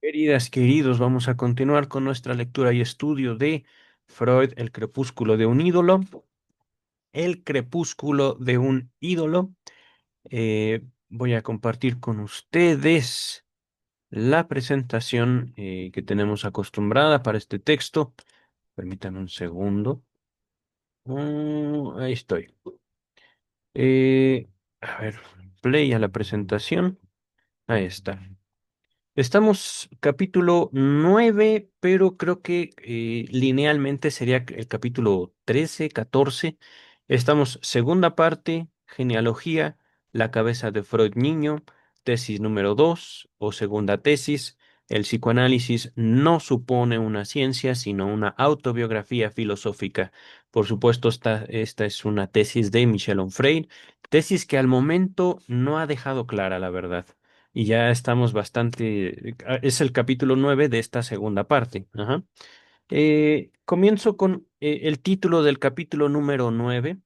Queridas, queridos, vamos a continuar con nuestra lectura y estudio de Freud, El crepúsculo de un ídolo. El crepúsculo de un ídolo. Voy a compartir con ustedes la presentación que tenemos acostumbrada para este texto. Permítanme un segundo. Ahí estoy. Eh, a ver, play a la presentación. Ahí está. Estamos capítulo 9, pero creo que linealmente sería el capítulo 13, 14. Estamos segunda parte, genealogía, la cabeza de Freud niño, tesis número 2 o segunda tesis. El psicoanálisis no supone una ciencia, sino una autobiografía filosófica. Por supuesto, esta es una tesis de Michel Onfray, tesis que al momento no ha dejado clara la verdad. Y ya estamos bastante. Es el capítulo 9 de esta segunda parte. Ajá. Comienzo con el título del capítulo número 9.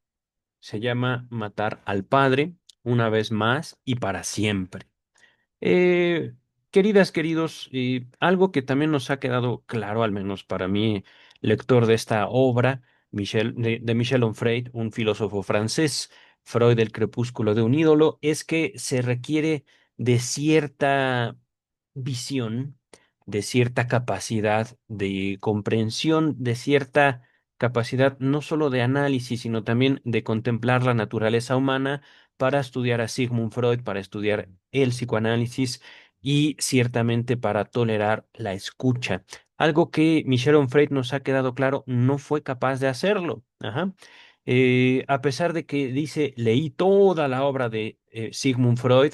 Se llama Matar al Padre, una vez más y para siempre. Eh, Queridas, queridos, algo que también nos ha quedado claro, al menos para mí, lector de esta obra, de Michel Onfray, un filósofo francés, Freud, el crepúsculo de un ídolo, es que se requiere de cierta visión, de cierta capacidad de comprensión, de cierta capacidad no solo de análisis, sino también de contemplar la naturaleza humana para estudiar a Sigmund Freud, para estudiar el psicoanálisis y ciertamente para tolerar la escucha. Algo que Michel Onfray nos ha quedado claro, no fue capaz de hacerlo. Ajá. A pesar de que dice, leí toda la obra de Sigmund Freud,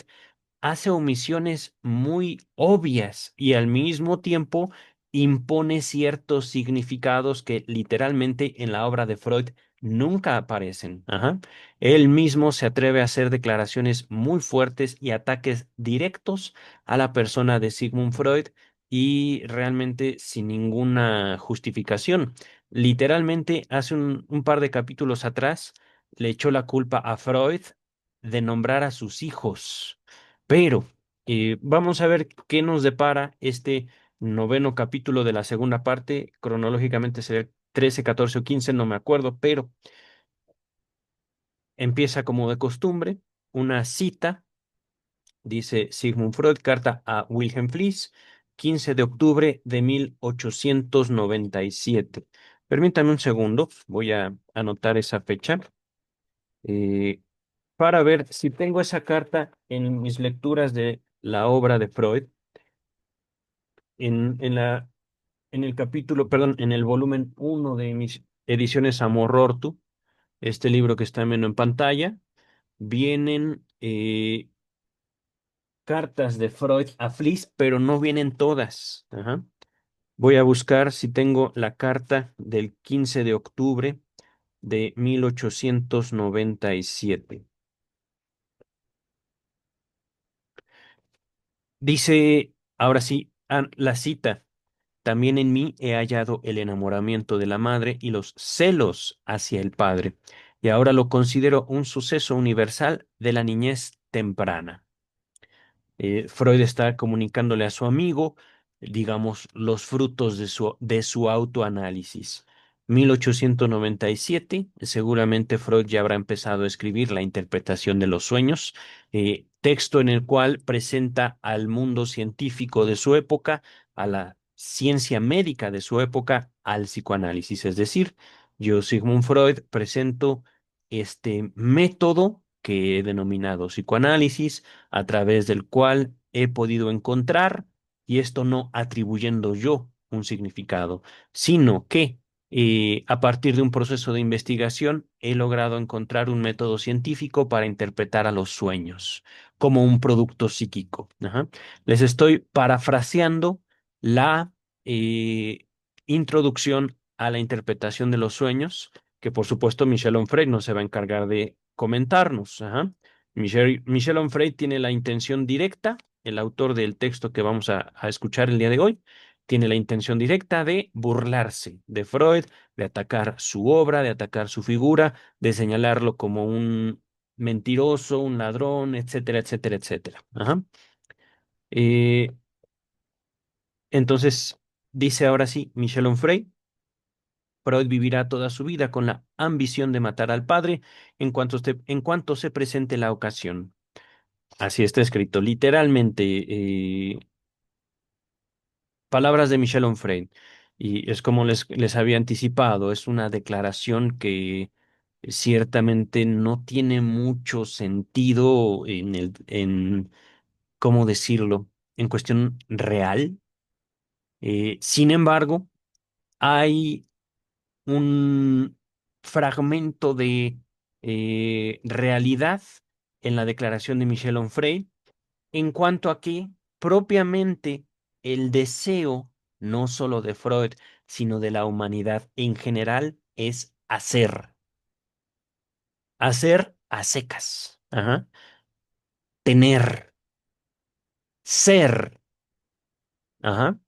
hace omisiones muy obvias y al mismo tiempo impone ciertos significados que literalmente en la obra de Freud nunca aparecen. Ajá. Él mismo se atreve a hacer declaraciones muy fuertes y ataques directos a la persona de Sigmund Freud y realmente sin ninguna justificación. Literalmente hace un par de capítulos atrás le echó la culpa a Freud de nombrar a sus hijos. Pero vamos a ver qué nos depara este noveno capítulo de la segunda parte. Cronológicamente sería el 13, 14 o 15, no me acuerdo, pero empieza como de costumbre, una cita, dice Sigmund Freud, carta a Wilhelm Fliess, 15 de octubre de 1897. Permítame un segundo, voy a anotar esa fecha eh, para ver si tengo esa carta en mis lecturas de la obra de Freud. En el capítulo, perdón, en el volumen uno de mis ediciones Amor-Rortu, este libro que está menos en pantalla, vienen cartas de Freud a Fliess, pero no vienen todas. Ajá. Voy a buscar si tengo la carta del 15 de octubre de 1897. Dice, ahora sí, la cita. También en mí he hallado el enamoramiento de la madre y los celos hacia el padre, y ahora lo considero un suceso universal de la niñez temprana. Freud está comunicándole a su amigo, digamos, los frutos de su autoanálisis. 1897, seguramente Freud ya habrá empezado a escribir La interpretación de los sueños, texto en el cual presenta al mundo científico de su época, a la ciencia médica de su época, al psicoanálisis. Es decir, yo, Sigmund Freud, presento este método que he denominado psicoanálisis a través del cual he podido encontrar, y esto no atribuyendo yo un significado, sino que a partir de un proceso de investigación he logrado encontrar un método científico para interpretar a los sueños como un producto psíquico. Ajá. Les estoy parafraseando la eh, introducción a la interpretación de los sueños, que por supuesto Michel Onfray no se va a encargar de comentarnos. Ajá. Michel Onfray tiene la intención directa, el autor del texto que vamos a escuchar el día de hoy, tiene la intención directa de burlarse de Freud, de atacar su obra, de atacar su figura, de señalarlo como un mentiroso, un ladrón, etcétera, etcétera, etcétera. Ajá. Eh, Entonces, dice ahora sí, Michel Onfray, Freud vivirá toda su vida con la ambición de matar al padre en cuanto se presente la ocasión. Así está escrito, literalmente, palabras de Michel Onfray. Y es como les había anticipado, es una declaración que ciertamente no tiene mucho sentido ¿cómo decirlo?, en cuestión real. Sin embargo, hay un fragmento de realidad en la declaración de Michel Onfray en cuanto a que propiamente el deseo, no solo de Freud, sino de la humanidad en general, es hacer a secas, ajá, tener, ser, ajá,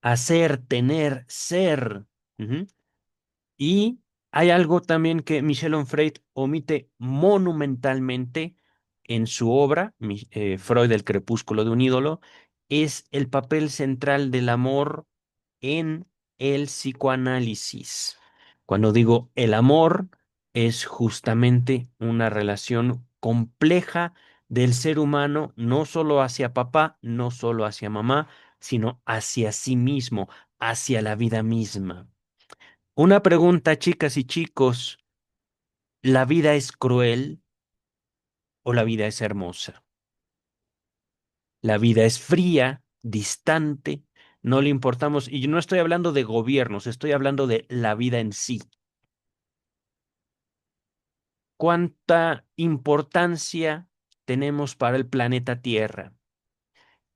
hacer, tener, ser. Ujú. Y hay algo también que Michel Onfray omite monumentalmente en su obra, Freud, el crepúsculo de un ídolo, es el papel central del amor en el psicoanálisis. Cuando digo el amor, es justamente una relación compleja del ser humano, no solo hacia papá, no solo hacia mamá, sino hacia sí mismo, hacia la vida misma. Una pregunta, chicas y chicos, ¿la vida es cruel o la vida es hermosa? La vida es fría, distante, no le importamos, y yo no estoy hablando de gobiernos, estoy hablando de la vida en sí. ¿Cuánta importancia tenemos para el planeta Tierra?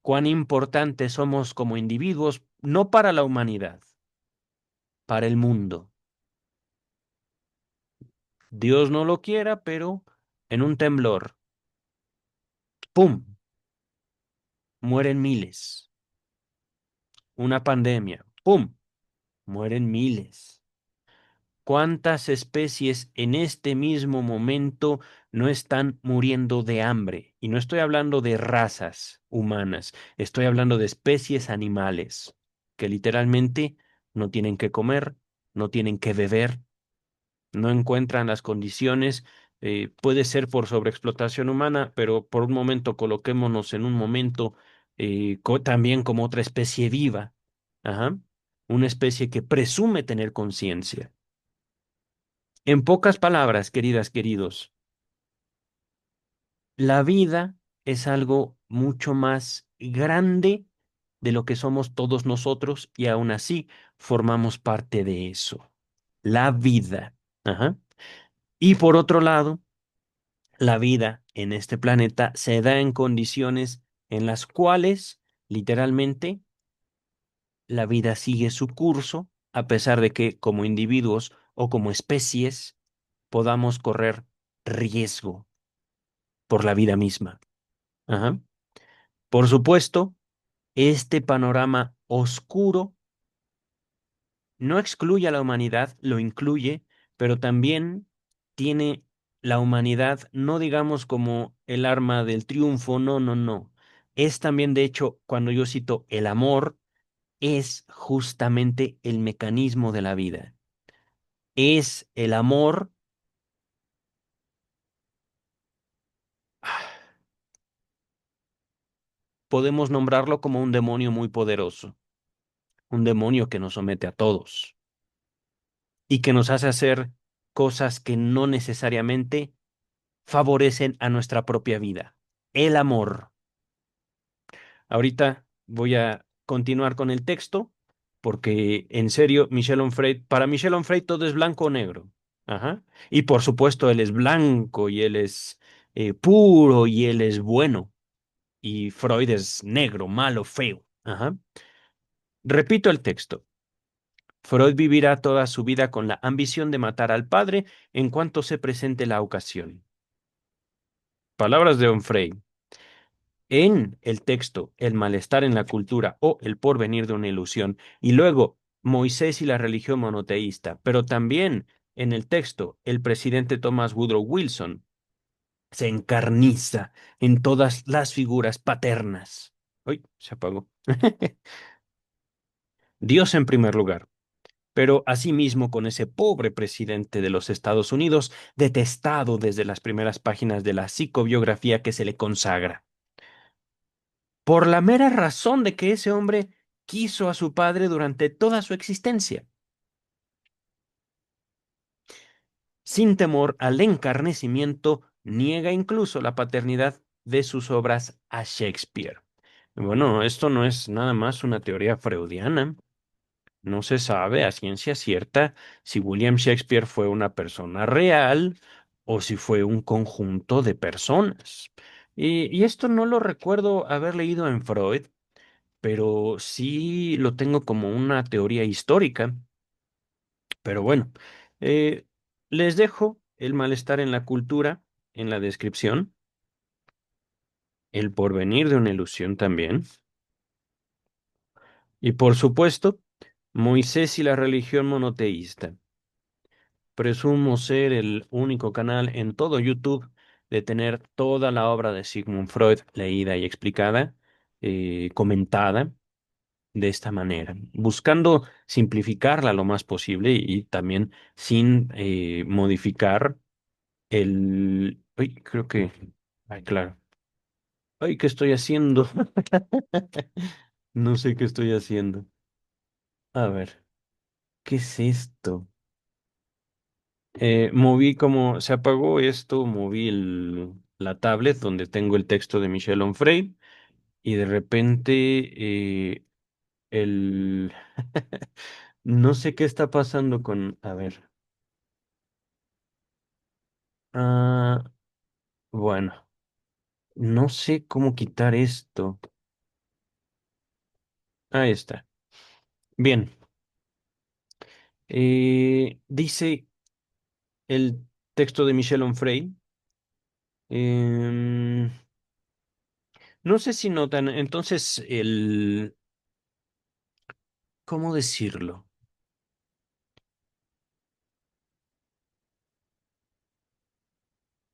¿Cuán importantes somos como individuos, no para la humanidad, para el mundo? Dios no lo quiera, pero en un temblor, ¡pum!, mueren miles. Una pandemia, ¡pum!, mueren miles. ¿Cuántas especies en este mismo momento no están muriendo de hambre? Y no estoy hablando de razas humanas, estoy hablando de especies animales que literalmente no tienen que comer, no tienen que beber, no encuentran las condiciones. Puede ser por sobreexplotación humana, pero por un momento coloquémonos en un momento también como otra especie viva, ajá, una especie que presume tener conciencia. En pocas palabras, queridas, queridos, la vida es algo mucho más grande de lo que somos todos nosotros y aún así formamos parte de eso. La vida. Ajá. Y por otro lado, la vida en este planeta se da en condiciones en las cuales, literalmente, la vida sigue su curso, a pesar de que como individuos o como especies podamos correr riesgo por la vida misma. Ajá. Por supuesto, este panorama oscuro no excluye a la humanidad, lo incluye, pero también tiene la humanidad, no digamos como el arma del triunfo, no, no, no. Es también, de hecho, cuando yo cito el amor, es justamente el mecanismo de la vida. Es el amor, podemos nombrarlo como un demonio muy poderoso, un demonio que nos somete a todos y que nos hace hacer cosas que no necesariamente favorecen a nuestra propia vida. El amor. Ahorita voy a continuar con el texto porque en serio, para Michel Onfray todo es blanco o negro. Ajá. Y por supuesto, él es blanco y él es puro y él es bueno. Y Freud es negro, malo, feo. Ajá. Repito el texto. Freud vivirá toda su vida con la ambición de matar al padre en cuanto se presente la ocasión. Palabras de Onfray. En el texto, el malestar en la cultura o el porvenir de una ilusión, y luego Moisés y la religión monoteísta, pero también en el texto, el presidente Thomas Woodrow Wilson se encarniza en todas las figuras paternas. Uy, se apagó. Dios en primer lugar. Pero asimismo con ese pobre presidente de los Estados Unidos, detestado desde las primeras páginas de la psicobiografía que se le consagra, por la mera razón de que ese hombre quiso a su padre durante toda su existencia, sin temor al encarnecimiento, niega incluso la paternidad de sus obras a Shakespeare. Bueno, esto no es nada más una teoría freudiana. No se sabe a ciencia cierta si William Shakespeare fue una persona real o si fue un conjunto de personas. Y esto no lo recuerdo haber leído en Freud, pero sí lo tengo como una teoría histórica. Pero bueno, eh, les dejo el malestar en la cultura en la descripción, el porvenir de una ilusión también, y por supuesto, Moisés y la religión monoteísta. Presumo ser el único canal en todo YouTube de tener toda la obra de Sigmund Freud leída y explicada, comentada de esta manera, buscando simplificarla lo más posible y también sin modificar el... Ay, creo que... Ay, claro. Ay, ¿qué estoy haciendo? No sé qué estoy haciendo. A ver, ¿qué es esto? Moví como se apagó esto, moví la tablet donde tengo el texto de Michel Onfray y de repente el... No sé qué está pasando con... A ver. Ah, bueno, no sé cómo quitar esto. Ahí está. Bien. Dice el texto de Michel Onfray. em, no sé si notan, entonces el... ¿Cómo decirlo?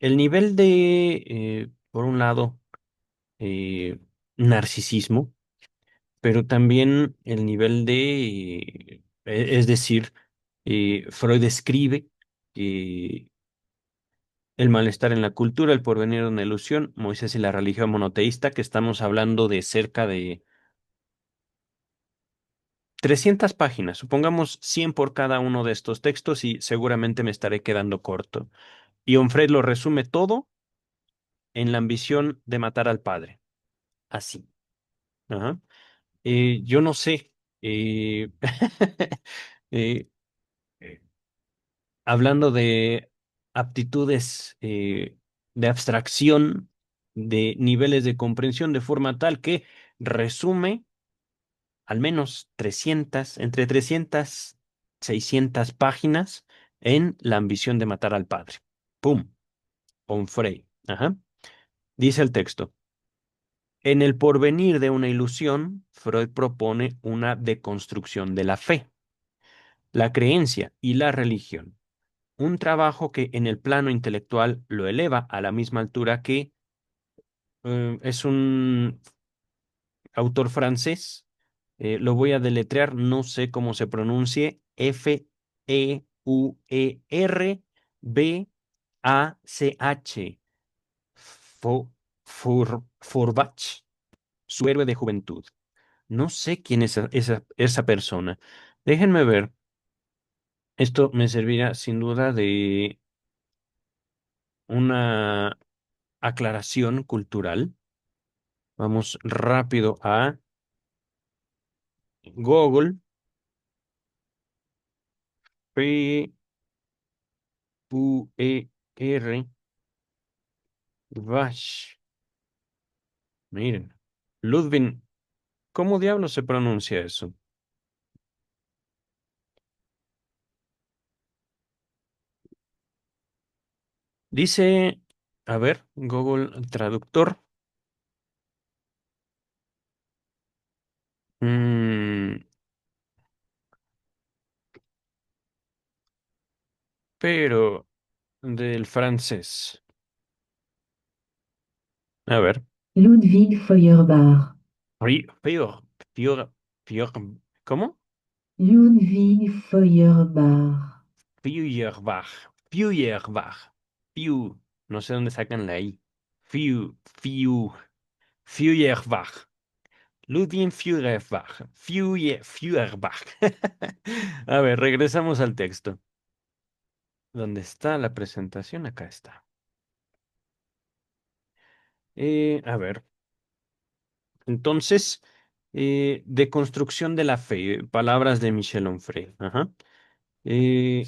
El nivel de, por un lado, eh, narcisismo, pero también el nivel de, es decir, Freud escribe que el malestar en la cultura, el porvenir de una ilusión, Moisés y la religión monoteísta, que estamos hablando de cerca de 300 páginas, supongamos 100 por cada uno de estos textos y seguramente me estaré quedando corto. Y Onfred lo resume todo en la ambición de matar al padre. Así. Ajá. Yo no sé. eh, eh, hablando de aptitudes de abstracción, de niveles de comprensión, de forma tal que resume al menos 300, entre 300, 600 páginas en la ambición de matar al padre. ¡Pum! Onfray. Ajá. Dice el texto. En el porvenir de una ilusión, Freud propone una deconstrucción de la fe, la creencia y la religión, un trabajo que en el plano intelectual lo eleva a la misma altura que es un autor francés, lo voy a deletrear, no sé cómo se pronuncie, Feuerbach, Forbach, su héroe de juventud. No sé quién es esa persona. Déjenme ver. Esto me servirá sin duda de una aclaración cultural. Vamos rápido a Google. P-U-E-R. Vash. Miren. Ludwig. ¿Cómo diablos se pronuncia eso? Dice, a ver, Google Traductor. Mm, pero del francés. A ver. Ludwig Feuerbach. Fior, fior, fior, ¿cómo? Ludwig Feuerbach. Feuerbach, Feuerbach, Fiu, no sé dónde sacan la I. Feuerbach, Ludwig Feuerbach, Feuerbach. A ver, regresamos al texto. ¿Dónde está la presentación? Acá está. A ver, entonces, deconstrucción de la fe, palabras de Michel Onfray. Ajá. Eh,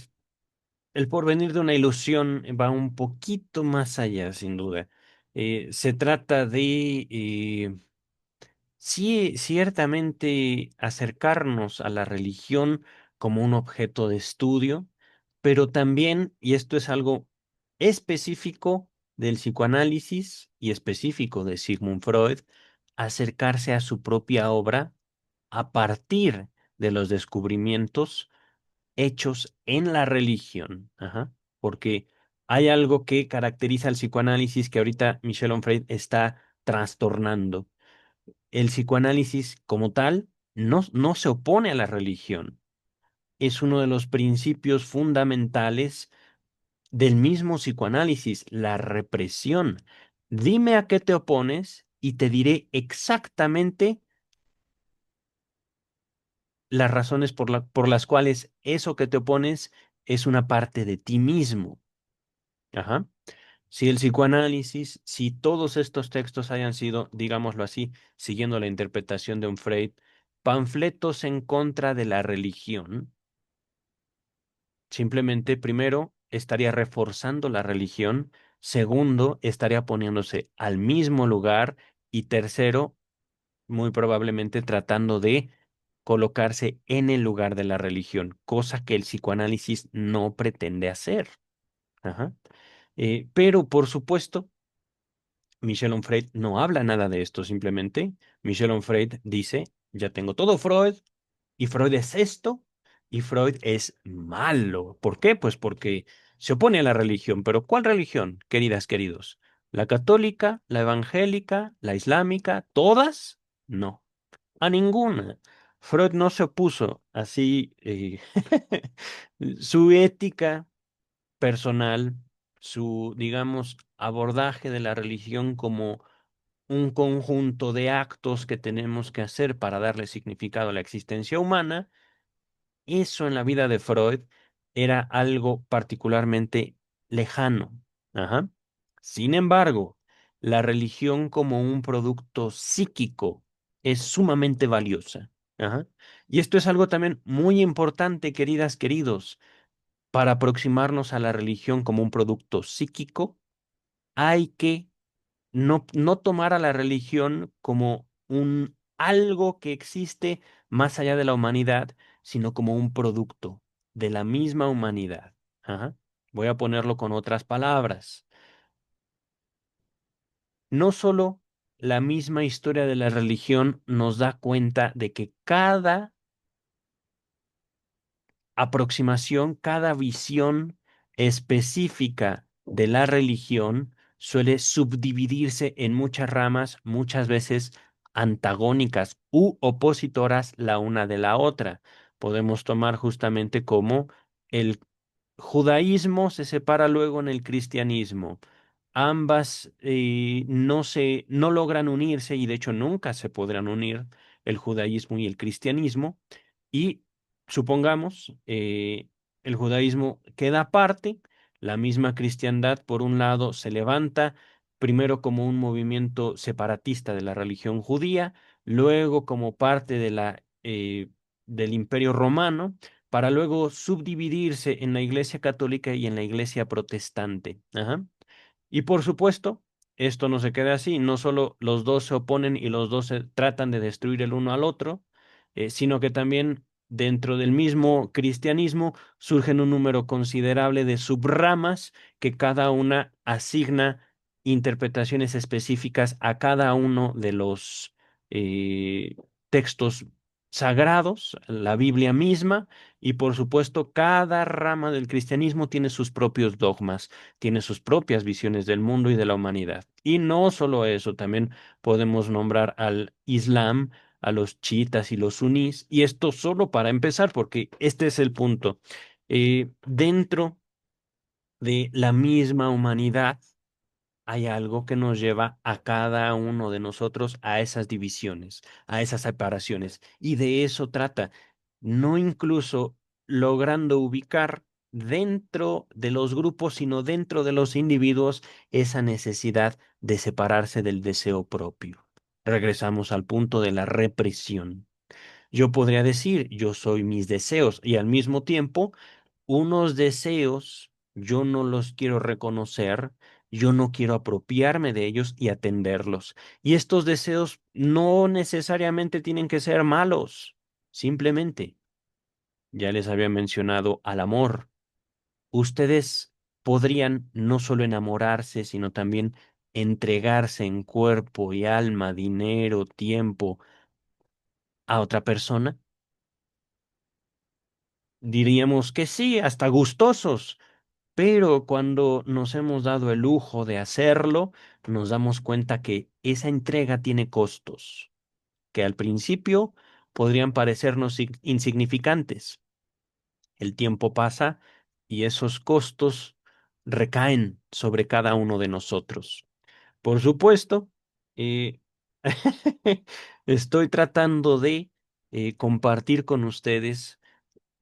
el porvenir de una ilusión va un poquito más allá, sin duda. Se trata de sí, ciertamente acercarnos a la religión como un objeto de estudio, pero también, y esto es algo específico del psicoanálisis y específico de Sigmund Freud, acercarse a su propia obra a partir de los descubrimientos hechos en la religión. Ajá. Porque hay algo que caracteriza al psicoanálisis que ahorita Michel Onfray está trastornando. El psicoanálisis como tal no se opone a la religión. Es uno de los principios fundamentales del mismo psicoanálisis, la represión. Dime a qué te opones y te diré exactamente las razones por las cuales eso que te opones es una parte de ti mismo. Ajá. Si el psicoanálisis, si todos estos textos hayan sido, digámoslo así, siguiendo la interpretación de un Freud, panfletos en contra de la religión, simplemente, primero, estaría reforzando la religión, segundo, estaría poniéndose al mismo lugar y tercero, muy probablemente tratando de colocarse en el lugar de la religión, cosa que el psicoanálisis no pretende hacer. Ajá. Pero, por supuesto, Michel Onfray no habla nada de esto, simplemente Michel Onfray dice, ya tengo todo Freud, y Freud es esto, y Freud es malo. ¿Por qué? Pues porque se opone a la religión. ¿Pero cuál religión, queridas, queridos? ¿La católica, la evangélica, la islámica? ¿Todas? No, a ninguna. Freud no se opuso así. Su ética personal, su, digamos, abordaje de la religión como un conjunto de actos que tenemos que hacer para darle significado a la existencia humana, eso en la vida de Freud era algo particularmente lejano. Ajá. Sin embargo, la religión como un producto psíquico es sumamente valiosa. Ajá. Y esto es algo también muy importante, queridas, queridos. Para aproximarnos a la religión como un producto psíquico, hay que no tomar a la religión como un algo que existe más allá de la humanidad, sino como un producto de la misma humanidad. Ajá. Voy a ponerlo con otras palabras. No solo la misma historia de la religión nos da cuenta de que cada aproximación, cada visión específica de la religión suele subdividirse en muchas ramas, muchas veces antagónicas u opositoras la una de la otra. Podemos tomar justamente como el judaísmo se separa luego en el cristianismo. Ambas no logran unirse y de hecho nunca se podrán unir el judaísmo y el cristianismo. Y supongamos, el judaísmo queda aparte, la misma cristiandad, por un lado, se levanta primero como un movimiento separatista de la religión judía, luego como parte de del Imperio Romano, para luego subdividirse en la Iglesia Católica y en la Iglesia Protestante. Ajá. Y por supuesto, esto no se queda así, no solo los dos se oponen y los dos se tratan de destruir el uno al otro, sino que también dentro del mismo cristianismo surgen un número considerable de subramas que cada una asigna interpretaciones específicas a cada uno de los textos sagrados, la Biblia misma, y por supuesto cada rama del cristianismo tiene sus propios dogmas, tiene sus propias visiones del mundo y de la humanidad. Y no solo eso, también podemos nombrar al Islam, a los chiitas y los sunís, y esto solo para empezar, porque este es el punto. Dentro de la misma humanidad, hay algo que nos lleva a cada uno de nosotros a esas divisiones, a esas separaciones. Y de eso trata, no incluso logrando ubicar dentro de los grupos, sino dentro de los individuos, esa necesidad de separarse del deseo propio. Regresamos al punto de la represión. Yo podría decir, yo soy mis deseos y al mismo tiempo unos deseos, yo no los quiero reconocer, yo no quiero apropiarme de ellos y atenderlos. Y estos deseos no necesariamente tienen que ser malos, simplemente, ya les había mencionado al amor. Ustedes podrían no solo enamorarse, sino también entregarse en cuerpo y alma, dinero, tiempo a otra persona. Diríamos que sí, hasta gustosos. Pero cuando nos hemos dado el lujo de hacerlo, nos damos cuenta que esa entrega tiene costos, que al principio podrían parecernos insignificantes. El tiempo pasa y esos costos recaen sobre cada uno de nosotros. Por supuesto, eh, estoy tratando de compartir con ustedes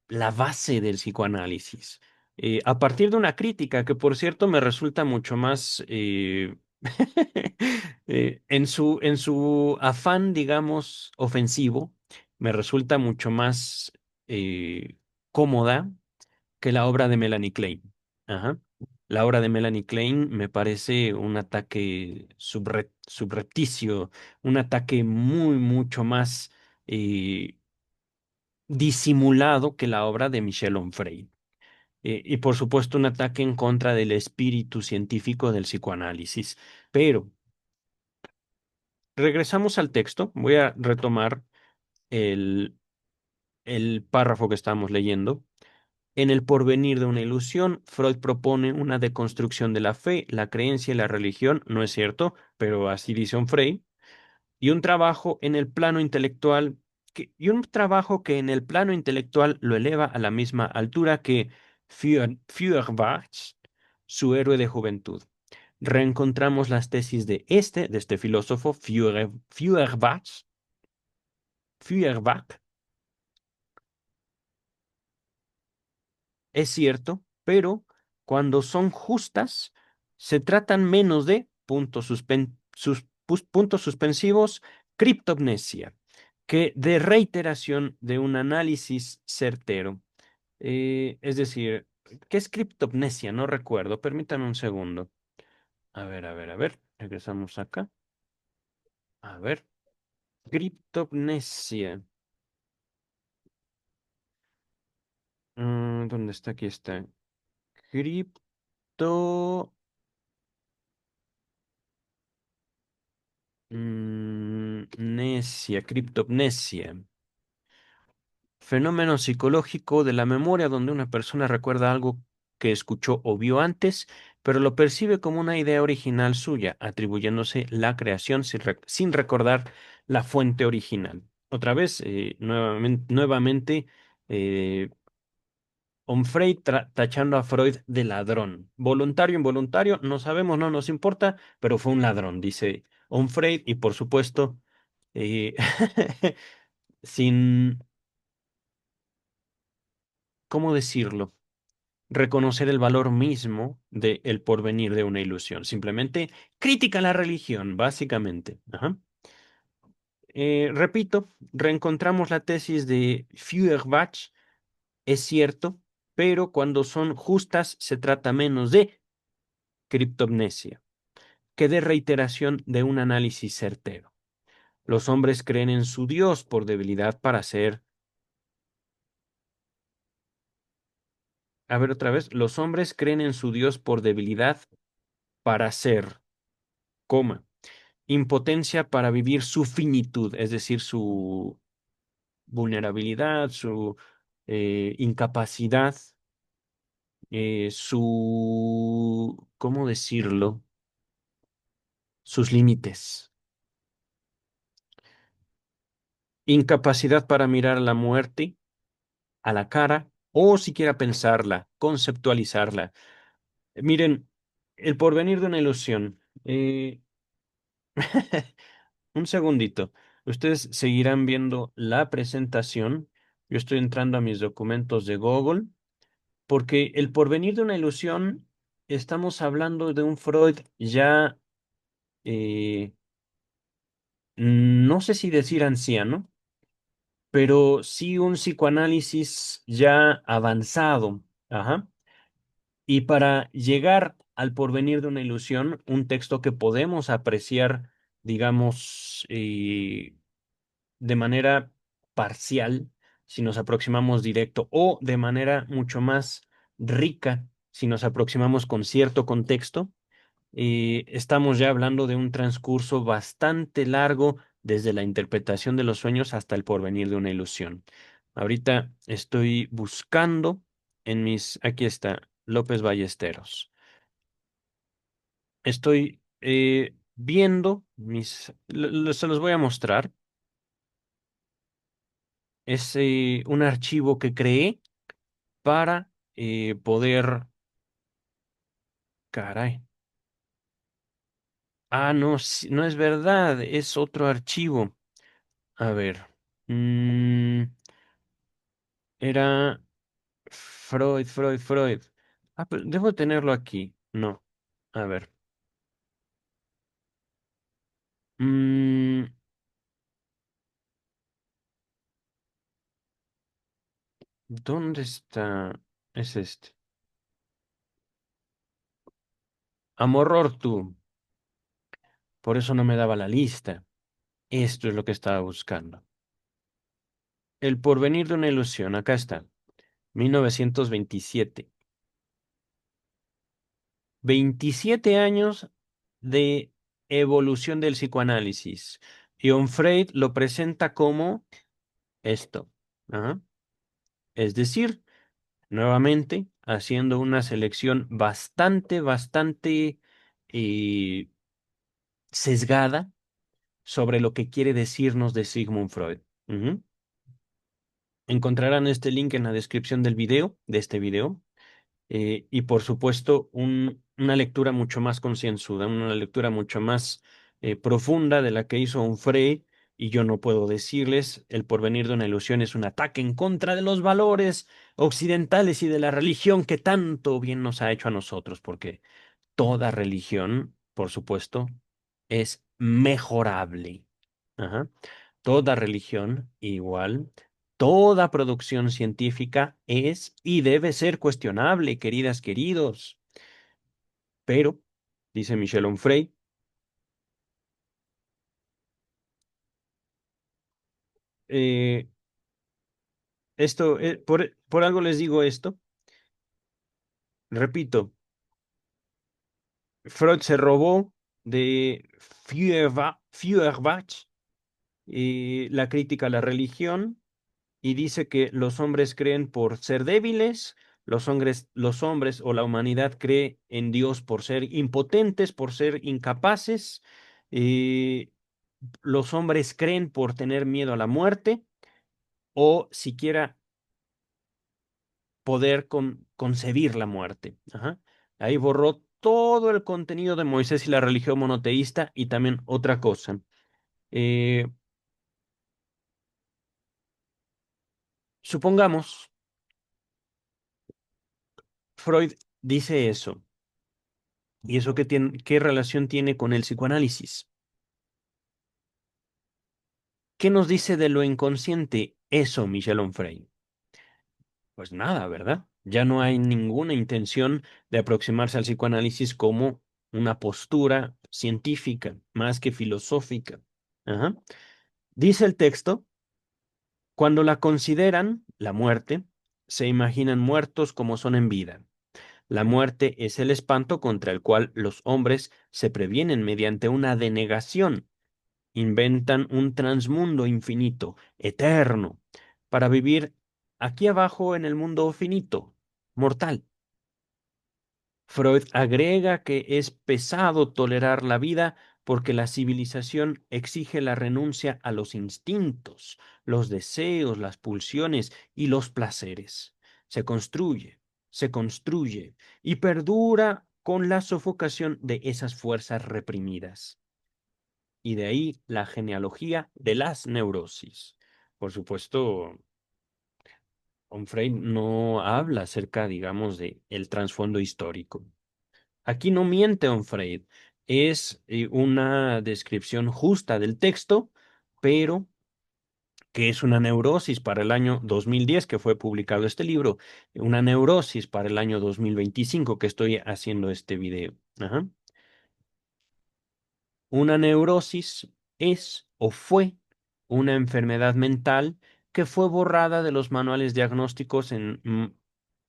la base del psicoanálisis. A partir de una crítica que, por cierto, me resulta mucho más, en su afán, digamos, ofensivo, me resulta mucho más eh, cómoda que la obra de Melanie Klein. Ajá. La obra de Melanie Klein me parece un ataque subrepticio, un ataque mucho más eh, disimulado que la obra de Michel Onfray. Y por supuesto un ataque en contra del espíritu científico del psicoanálisis. Pero regresamos al texto. Voy a retomar el, el párrafo que estamos leyendo. En El porvenir de una ilusión, Freud propone una deconstrucción de la fe, la creencia y la religión. No es cierto, pero así dice Onfray. Y un trabajo en el plano intelectual y un trabajo que en el plano intelectual lo eleva a la misma altura que Feuerbach, su héroe de juventud. Reencontramos las tesis de este filósofo Feuerbach, es cierto, pero cuando son justas, se tratan menos de puntos suspensivos, criptognesia, que de reiteración de un análisis certero. Es decir, ¿qué es criptognesia? No recuerdo. Permítame un segundo. A ver. Regresamos acá. A ver. Criptognesia. ¿Dónde está? Aquí está. Cripto... Necia, criptognesia. Fenómeno psicológico de la memoria donde una persona recuerda algo que escuchó o vio antes, pero lo percibe como una idea original suya, atribuyéndose la creación sin recordar la fuente original. Otra vez, nuevamente, eh, Onfray tachando a Freud de ladrón. Voluntario, involuntario, no sabemos, no nos importa, pero fue un ladrón, dice Onfray, y por supuesto, eh, sin, ¿cómo decirlo? Reconocer el valor mismo del porvenir de una ilusión. Simplemente crítica a la religión, básicamente. Ajá. Repito, reencontramos la tesis de Feuerbach, es cierto, pero cuando son justas se trata menos de criptomnesia que de reiteración de un análisis certero. Los hombres creen en su Dios por debilidad para ser. A ver otra vez, los hombres creen en su Dios por debilidad para ser, coma, impotencia para vivir su finitud, es decir, su vulnerabilidad, su incapacidad, ¿cómo decirlo? Sus límites. Incapacidad para mirar la muerte a la cara o siquiera pensarla, conceptualizarla. Miren, el porvenir de una ilusión. Un segundito. Ustedes seguirán viendo la presentación. Yo estoy entrando a mis documentos de Google porque el porvenir de una ilusión, estamos hablando de un Freud ya, eh, no sé si decir anciano, pero sí un psicoanálisis ya avanzado. Ajá. Y para llegar al porvenir de una ilusión, un texto que podemos apreciar, digamos, de manera parcial, si nos aproximamos directo, o de manera mucho más rica, si nos aproximamos con cierto contexto, estamos ya hablando de un transcurso bastante largo desde la interpretación de los sueños hasta el porvenir de una ilusión. Ahorita estoy buscando aquí está, López Ballesteros. Estoy viendo se los voy a mostrar. Es un archivo que creé para poder... Caray. Ah, no, no es verdad, es otro archivo. A ver. mm, Era Freud. Ah, pero debo tenerlo aquí. No. A ver. Mm, ¿Dónde está? Es este. Amor tú. Por eso no me daba la lista. Esto es lo que estaba buscando. El porvenir de una ilusión. Acá está. 1927. 27 años de evolución del psicoanálisis. John Freud lo presenta como esto. Ajá. Es decir, nuevamente haciendo una selección bastante eh, sesgada sobre lo que quiere decirnos de Sigmund Freud. Ujú. Encontrarán este link en la descripción del video, de este video. Y por supuesto una lectura mucho más concienzuda, una lectura mucho más profunda de la que hizo un Frey, y yo no puedo decirles, El porvenir de una ilusión es un ataque en contra de los valores occidentales y de la religión que tanto bien nos ha hecho a nosotros, porque toda religión, por supuesto, es mejorable. Ajá. Toda religión, igual, toda producción científica es y debe ser cuestionable, queridas, queridos. Pero, dice Michel Onfray, eh, por algo les digo esto, repito, Freud se robó de Feuerbach la crítica a la religión y dice que los hombres creen por ser débiles, los hombres o la humanidad cree en Dios por ser impotentes, por ser incapaces, eh, los hombres creen por tener miedo a la muerte o siquiera poder concebir la muerte. Ajá. Ahí borró todo el contenido de Moisés y la religión monoteísta y también otra cosa. Eh, Supongamos, Freud dice eso. ¿Y eso qué relación tiene con el psicoanálisis? ¿Qué nos dice de lo inconsciente eso, Michel Onfray? Pues nada, ¿verdad? Ya no hay ninguna intención de aproximarse al psicoanálisis como una postura científica, más que filosófica. Ajá. Dice el texto, cuando la consideran, la muerte, se imaginan muertos como son en vida. La muerte es el espanto contra el cual los hombres se previenen mediante una denegación inventan un transmundo infinito, eterno, para vivir aquí abajo en el mundo finito, mortal. Freud agrega que es pesado tolerar la vida porque la civilización exige la renuncia a los instintos, los deseos, las pulsiones y los placeres. Se construye, se construye y perdura con la sofocación de esas fuerzas reprimidas. Y de ahí la genealogía de las neurosis. Por supuesto, Onfray no habla acerca, digamos, de el trasfondo histórico. Aquí no miente Onfray, es una descripción justa del texto, pero que es una neurosis para el año 2010 que fue publicado este libro, una neurosis para el año 2025 que estoy haciendo este video. Ajá. Una neurosis es o fue una enfermedad mental que fue borrada de los manuales diagnósticos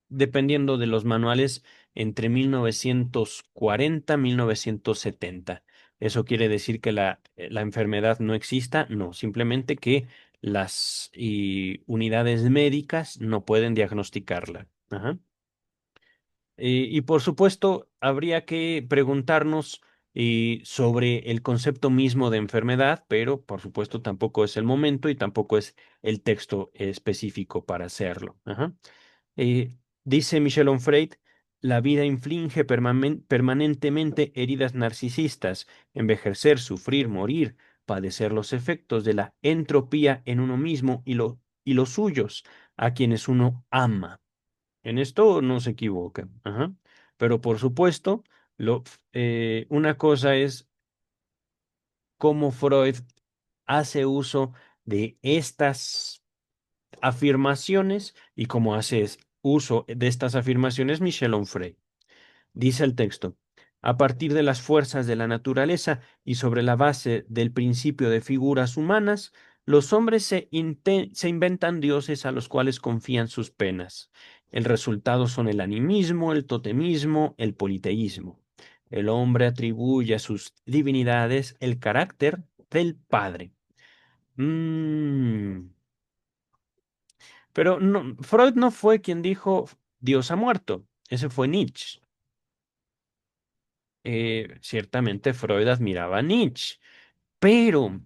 dependiendo de los manuales entre 1940 y 1970. ¿Eso quiere decir que la enfermedad no exista? No, simplemente que las unidades médicas no pueden diagnosticarla. Ajá. Y por supuesto, habría que preguntarnos sobre el concepto mismo de enfermedad, pero por supuesto tampoco es el momento y tampoco es el texto específico para hacerlo. Ajá. Dice Michel Onfray, la vida inflige permanentemente heridas narcisistas, envejecer, sufrir, morir, padecer los efectos de la entropía en uno mismo y los suyos, a quienes uno ama. En esto no se equivoca. Ajá. Pero por supuesto, una cosa es cómo Freud hace uso de estas afirmaciones y cómo hace uso de estas afirmaciones Michel Onfray. Dice el texto, a partir de las fuerzas de la naturaleza y sobre la base del principio de figuras humanas, los hombres se inventan dioses a los cuales confían sus penas. El resultado son el animismo, el totemismo, el politeísmo. El hombre atribuye a sus divinidades el carácter del Padre. Mm, Pero no, Freud no fue quien dijo Dios ha muerto. Ese fue Nietzsche. Ciertamente Freud admiraba a Nietzsche, pero,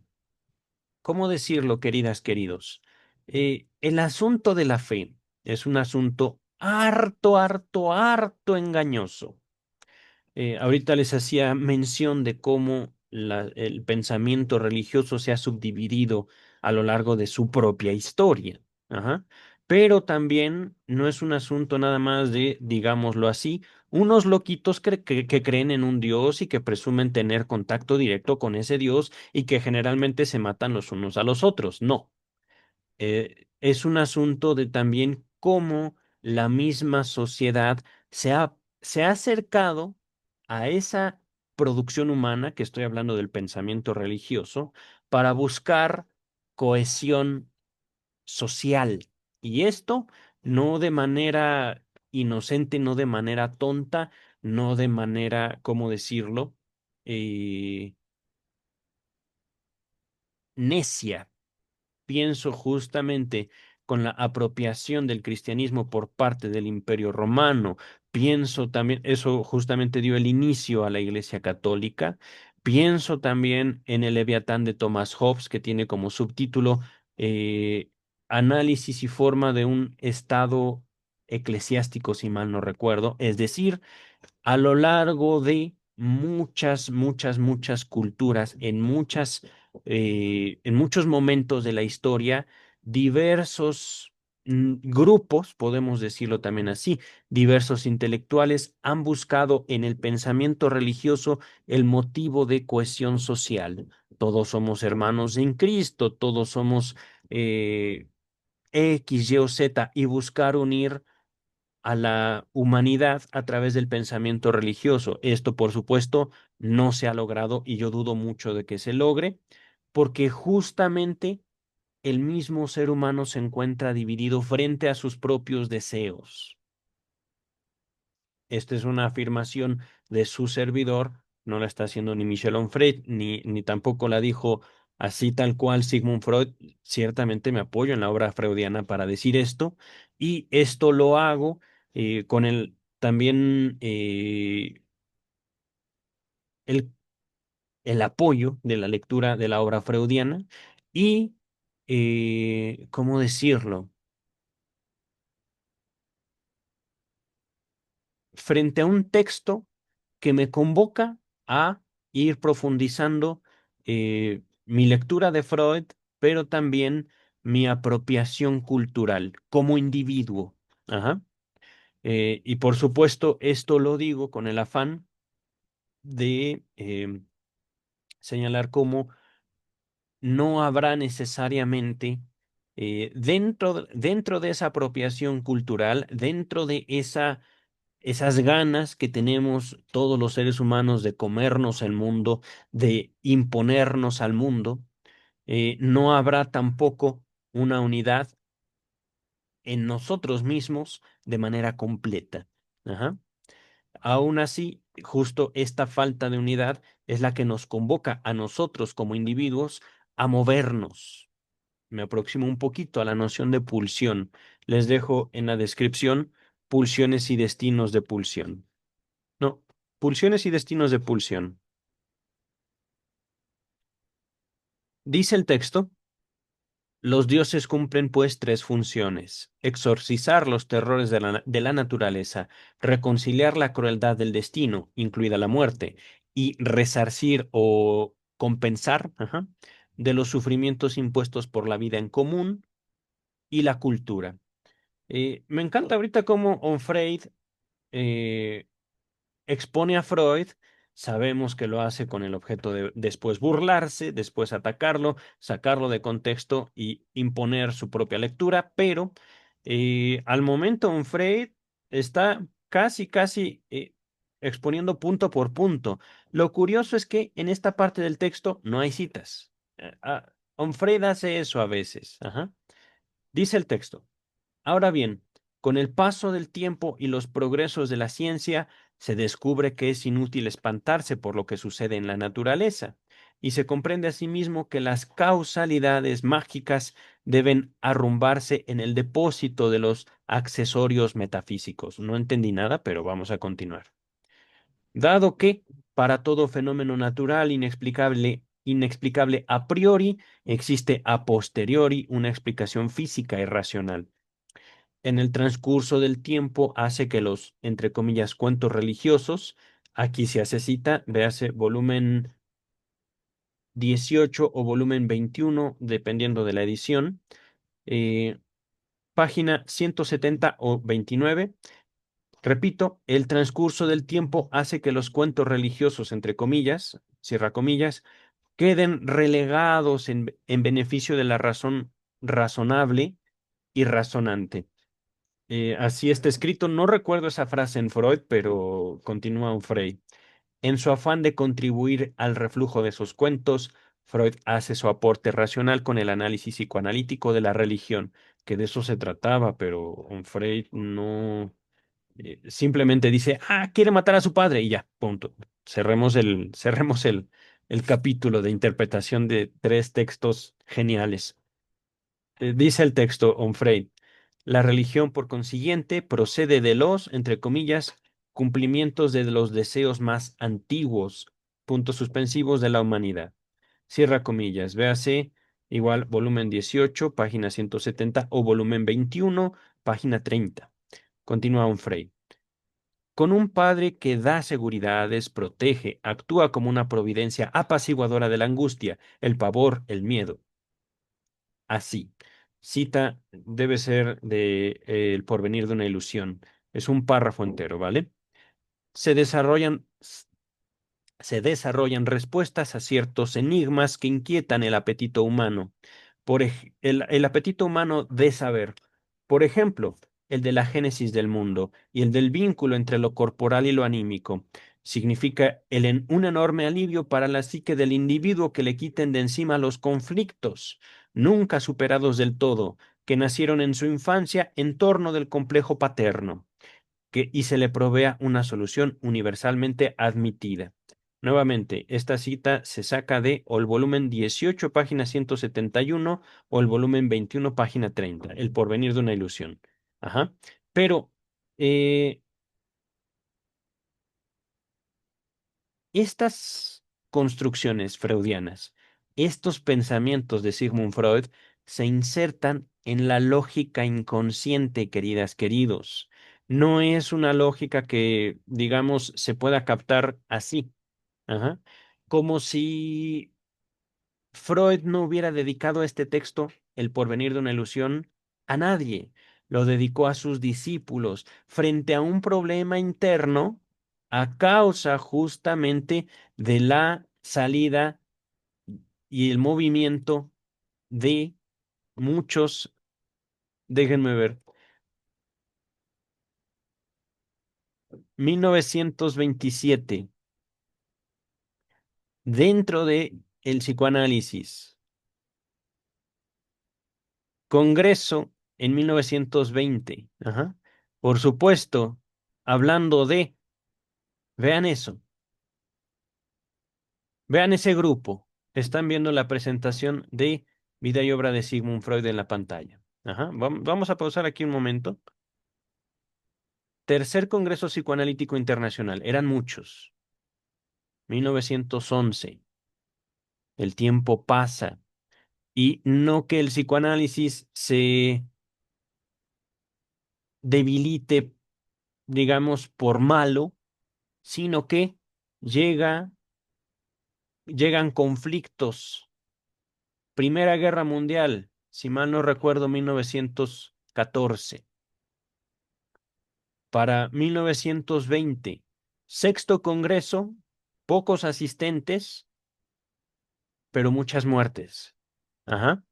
¿cómo decirlo, queridas, queridos? El asunto de la fe es un asunto harto, harto, harto engañoso. Ahorita les hacía mención de cómo el pensamiento religioso se ha subdividido a lo largo de su propia historia. Ajá. Pero también no es un asunto nada más de, digámoslo así, unos loquitos que creen en un Dios y que presumen tener contacto directo con ese Dios y que generalmente se matan los unos a los otros. No, es un asunto de también cómo la misma sociedad se ha acercado a esa producción humana, que estoy hablando del pensamiento religioso, para buscar cohesión social. Y esto no de manera inocente, no de manera tonta, no de manera, ¿cómo decirlo? Eh, Necia. Pienso justamente con la apropiación del cristianismo por parte del Imperio Romano. Pienso también, eso justamente dio el inicio a la Iglesia Católica. Pienso también en el Leviatán de Thomas Hobbes, que tiene como subtítulo eh, Análisis y forma de un Estado eclesiástico, si mal no recuerdo. Es decir, a lo largo de muchas, muchas, muchas culturas, en muchos momentos de la historia, diversos grupos, podemos decirlo también así, diversos intelectuales han buscado en el pensamiento religioso el motivo de cohesión social. Todos somos hermanos en Cristo, todos somos X, Y o Z, y buscar unir a la humanidad a través del pensamiento religioso. Esto, por supuesto, no se ha logrado y yo dudo mucho de que se logre, porque justamente el mismo ser humano se encuentra dividido frente a sus propios deseos. Esta es una afirmación de su servidor, no la está haciendo ni Michel Onfray, ni tampoco la dijo Así tal cual Sigmund Freud, ciertamente me apoyo en la obra freudiana para decir esto, y esto lo hago con el también el, el apoyo de la lectura de la obra freudiana y, ¿cómo decirlo? Frente a un texto que me convoca a ir profundizando mi lectura de Freud, pero también mi apropiación cultural como individuo. Ajá. Y por supuesto, esto lo digo con el afán de señalar cómo no habrá necesariamente dentro de esa apropiación cultural, dentro de esas ganas que tenemos todos los seres humanos de comernos el mundo, de imponernos al mundo, no habrá tampoco una unidad en nosotros mismos de manera completa. Ajá. Aún así, justo esta falta de unidad es la que nos convoca a nosotros como individuos a movernos. Me aproximo un poquito a la noción de pulsión. Les dejo en la descripción pulsiones y destinos de pulsión. No, pulsiones y destinos de pulsión. Dice el texto, los dioses cumplen pues tres funciones: exorcizar los terrores de la naturaleza, reconciliar la crueldad del destino, incluida la muerte, y resarcir o compensar, ajá, de los sufrimientos impuestos por la vida en común y la cultura. Me encanta ahorita cómo Onfray eh, expone a Freud, sabemos que lo hace con el objeto de después burlarse, después atacarlo, sacarlo de contexto y imponer su propia lectura, pero al momento Freud está casi exponiendo punto por punto. Lo curioso es que en esta parte del texto no hay citas. Onfray hace eso a veces. Ajá. Dice el texto. Ahora bien, con el paso del tiempo y los progresos de la ciencia, se descubre que es inútil espantarse por lo que sucede en la naturaleza, y se comprende asimismo que las causalidades mágicas deben arrumbarse en el depósito de los accesorios metafísicos. No entendí nada, pero vamos a continuar. Dado que para todo fenómeno natural inexplicable a priori, existe a posteriori una explicación física y racional. En el transcurso del tiempo hace que los, entre comillas, cuentos religiosos, aquí se hace cita, véase volumen 18 o volumen 21, dependiendo de la edición, eh, página 170 o 29. Repito, el transcurso del tiempo hace que los cuentos religiosos, entre comillas, cierra comillas, queden relegados en beneficio de la razón razonable y razonante. Así está escrito. No recuerdo esa frase en Freud, pero continúa Freud. En su afán de contribuir al reflujo de sus cuentos, Freud hace su aporte racional con el análisis psicoanalítico de la religión, que de eso se trataba, pero Freud no simplemente dice, quiere matar a su padre y ya, punto. Cerremos el capítulo de interpretación de tres textos geniales. Dice el texto Onfray, la religión, por consiguiente, procede de los, entre comillas, cumplimientos de los deseos más antiguos, puntos suspensivos de la humanidad. Cierra comillas, véase igual volumen 18, página 170 o volumen 21, página 30. Continúa Onfray. Con un padre que da seguridades, protege, actúa como una providencia apaciguadora de la angustia, el pavor, el miedo. Así. Cita debe ser de El porvenir de una ilusión. Es un párrafo entero, ¿vale? Se desarrollan, se desarrollan respuestas a ciertos enigmas que inquietan el apetito humano. El apetito humano de saber. Por ejemplo, el de la génesis del mundo y el del vínculo entre lo corporal y lo anímico. Significa un enorme alivio para la psique del individuo que le quiten de encima los conflictos, nunca superados del todo, que nacieron en su infancia en torno del complejo paterno, y se le provea una solución universalmente admitida. Nuevamente, esta cita se saca de o el volumen 18, página 171, o el volumen 21, página 30, El porvenir de una ilusión. Ajá. Pero eh, estas construcciones freudianas, estos pensamientos de Sigmund Freud, se insertan en la lógica inconsciente, queridas, queridos. No es una lógica que, digamos, se pueda captar así. Ajá. Como si Freud no hubiera dedicado este texto, El porvenir de una ilusión, a nadie. Lo dedicó a sus discípulos frente a un problema interno a causa justamente de la salida y el movimiento de muchos, déjenme ver, 1927, dentro de el psicoanálisis, Congreso en 1920, ajá. Por supuesto, hablando de, vean eso, vean ese grupo, están viendo la presentación de Vida y obra de Sigmund Freud en la pantalla. Ajá. Vamos a pausar aquí un momento. Tercer Congreso Psicoanalítico Internacional, eran muchos, 1911, el tiempo pasa y no que el psicoanálisis se debilite, digamos, por malo, sino que llega llegan conflictos. Primera Guerra Mundial, si mal no recuerdo, 1914. Para 1920, sexto Congreso, pocos asistentes, pero muchas muertes. Ajá.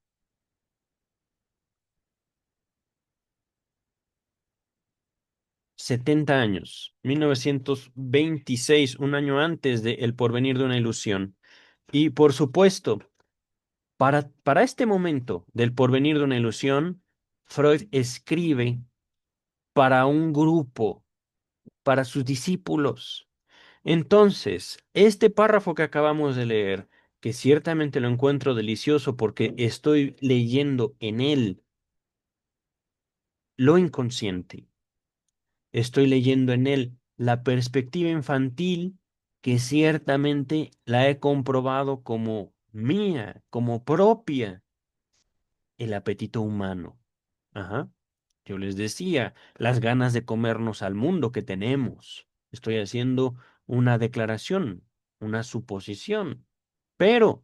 70 años, 1926, un año antes de El porvenir de una ilusión. Y por supuesto, para este momento del porvenir de una ilusión, Freud escribe para un grupo, para sus discípulos. Entonces, este párrafo que acabamos de leer, que ciertamente lo encuentro delicioso porque estoy leyendo en él lo inconsciente, estoy leyendo en él la perspectiva infantil que ciertamente la he comprobado como mía, como propia, el apetito humano. Ajá. Yo les decía, las ganas de comernos al mundo que tenemos. Estoy haciendo una declaración, una suposición. Pero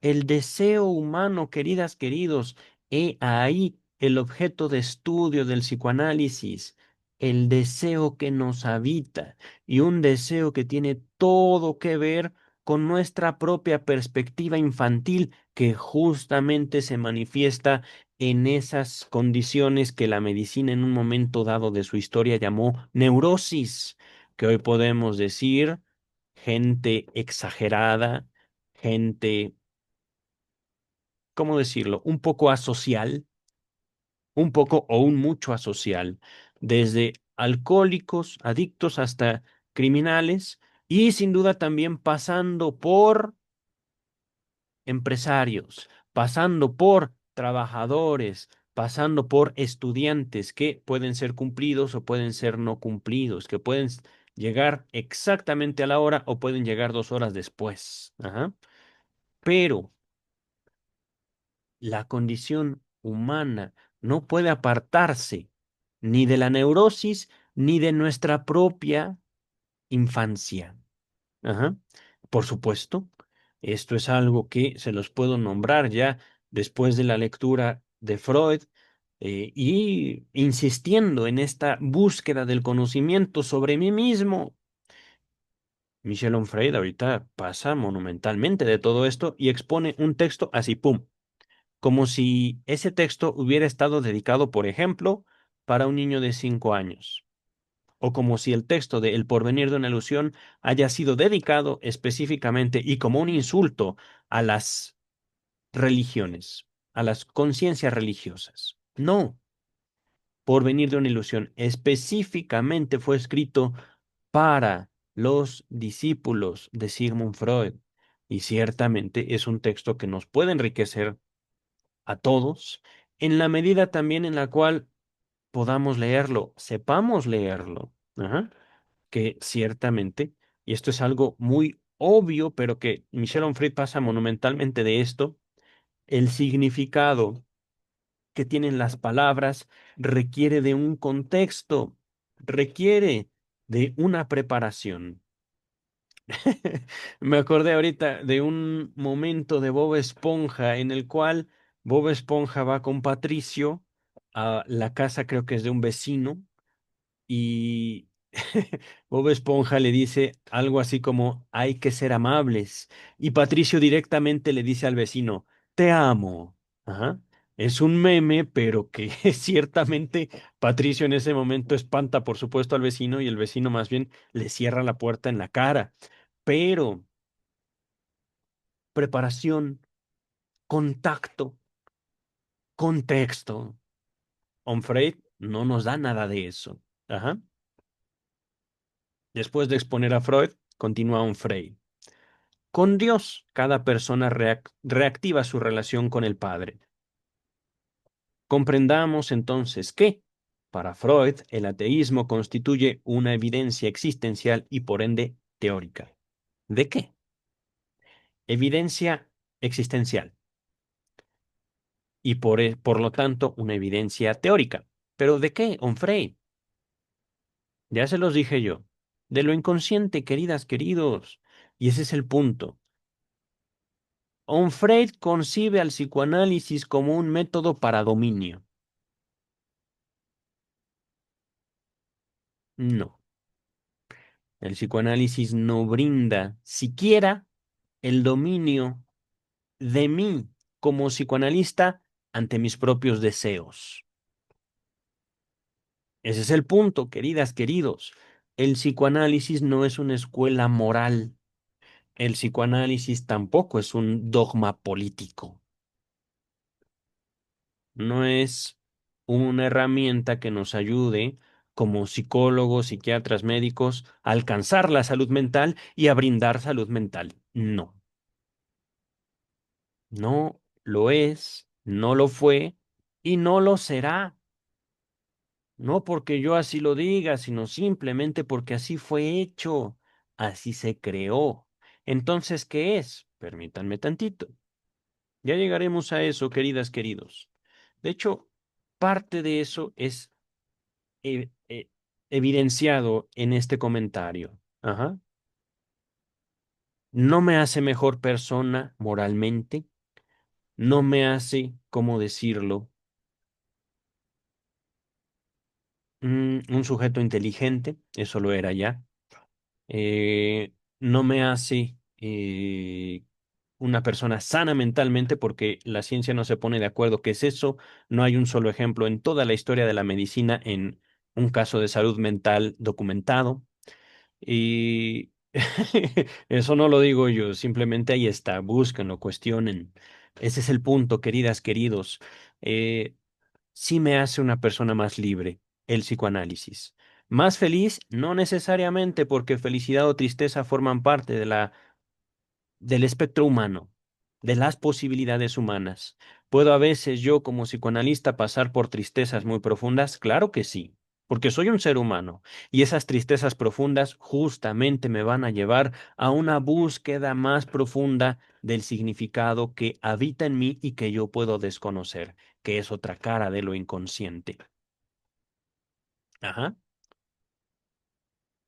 el deseo humano, queridas, queridos, he ahí el objeto de estudio del psicoanálisis, el deseo que nos habita y un deseo que tiene todo que ver con nuestra propia perspectiva infantil que justamente se manifiesta en esas condiciones que la medicina en un momento dado de su historia llamó neurosis, que hoy podemos decir gente exagerada, gente, ¿cómo decirlo? Un poco asocial, un poco o un mucho asocial, desde alcohólicos, adictos hasta criminales y sin duda también pasando por empresarios, pasando por trabajadores, pasando por estudiantes que pueden ser cumplidos o pueden ser no cumplidos, que pueden llegar exactamente a la hora o pueden llegar 2 horas después. Ajá. Pero la condición humana no puede apartarse ni de la neurosis ni de nuestra propia infancia. Ajá. Por supuesto, esto es algo que se los puedo nombrar ya después de la lectura de Freud y insistiendo en esta búsqueda del conocimiento sobre mí mismo. Michel Onfray ahorita pasa monumentalmente de todo esto y expone un texto así, pum, como si ese texto hubiera estado dedicado, por ejemplo, para un niño de 5 años, o como si el texto de El porvenir de una ilusión haya sido dedicado específicamente y como un insulto a las religiones, a las conciencias religiosas. No, Porvenir de una ilusión específicamente fue escrito para los discípulos de Sigmund Freud. Y ciertamente es un texto que nos puede enriquecer a todos, en la medida también en la cual podamos leerlo, sepamos leerlo. Ajá. Que ciertamente, y esto es algo muy obvio, pero que Michel Onfray pasa monumentalmente de esto, el significado que tienen las palabras requiere de un contexto, requiere de una preparación. Me acordé ahorita de un momento de Bob Esponja en el cual Bob Esponja va con Patricio a la casa, creo que es de un vecino, y Bob Esponja le dice algo así como, hay que ser amables. Y Patricio directamente le dice al vecino, te amo. Ajá. Es un meme, pero que ciertamente Patricio en ese momento espanta, por supuesto, al vecino y el vecino más bien le cierra la puerta en la cara. Pero preparación, contacto, contexto. Onfray no nos da nada de eso. Ajá. Después de exponer a Freud, continúa Onfray. Con Dios, cada persona reactiva su relación con el Padre. Comprendamos entonces que, para Freud, el ateísmo constituye una evidencia existencial y por ende teórica. ¿De qué? Evidencia existencial y por lo tanto una evidencia teórica. ¿Pero de qué, Onfray? Ya se los dije yo. De lo inconsciente, queridas, queridos. Y ese es el punto. Onfray concibe al psicoanálisis como un método para dominio. No. El psicoanálisis no brinda siquiera el dominio de mí como psicoanalista ante mis propios deseos. Ese es el punto, queridas, queridos. El psicoanálisis no es una escuela moral. El psicoanálisis tampoco es un dogma político. No es una herramienta que nos ayude como psicólogos, psiquiatras, médicos a alcanzar la salud mental y a brindar salud mental. No. No lo es, no lo fue y no lo será. No porque yo así lo diga, sino simplemente porque así fue hecho, así se creó. Entonces, ¿qué es? Permítanme tantito. Ya llegaremos a eso, queridas, queridos. De hecho, parte de eso es eh, eh, evidenciado en este comentario. Ajá. No me hace mejor persona moralmente, no me hace, ¿cómo decirlo? Un sujeto inteligente, eso lo era ya. No me hace una persona sana mentalmente porque la ciencia no se pone de acuerdo qué es eso. No hay un solo ejemplo en toda la historia de la medicina en un caso de salud mental documentado. Y eso no lo digo yo, simplemente ahí está, búsquenlo, cuestionen. Ese es el punto, queridas, queridos. Eh, sí me hace una persona más libre, el psicoanálisis. Más feliz, no necesariamente porque felicidad o tristeza forman parte del espectro humano, de las posibilidades humanas. ¿Puedo a veces yo como psicoanalista pasar por tristezas muy profundas? Claro que sí, porque soy un ser humano y esas tristezas profundas justamente me van a llevar a una búsqueda más profunda del significado que habita en mí y que yo puedo desconocer, que es otra cara de lo inconsciente. Ajá.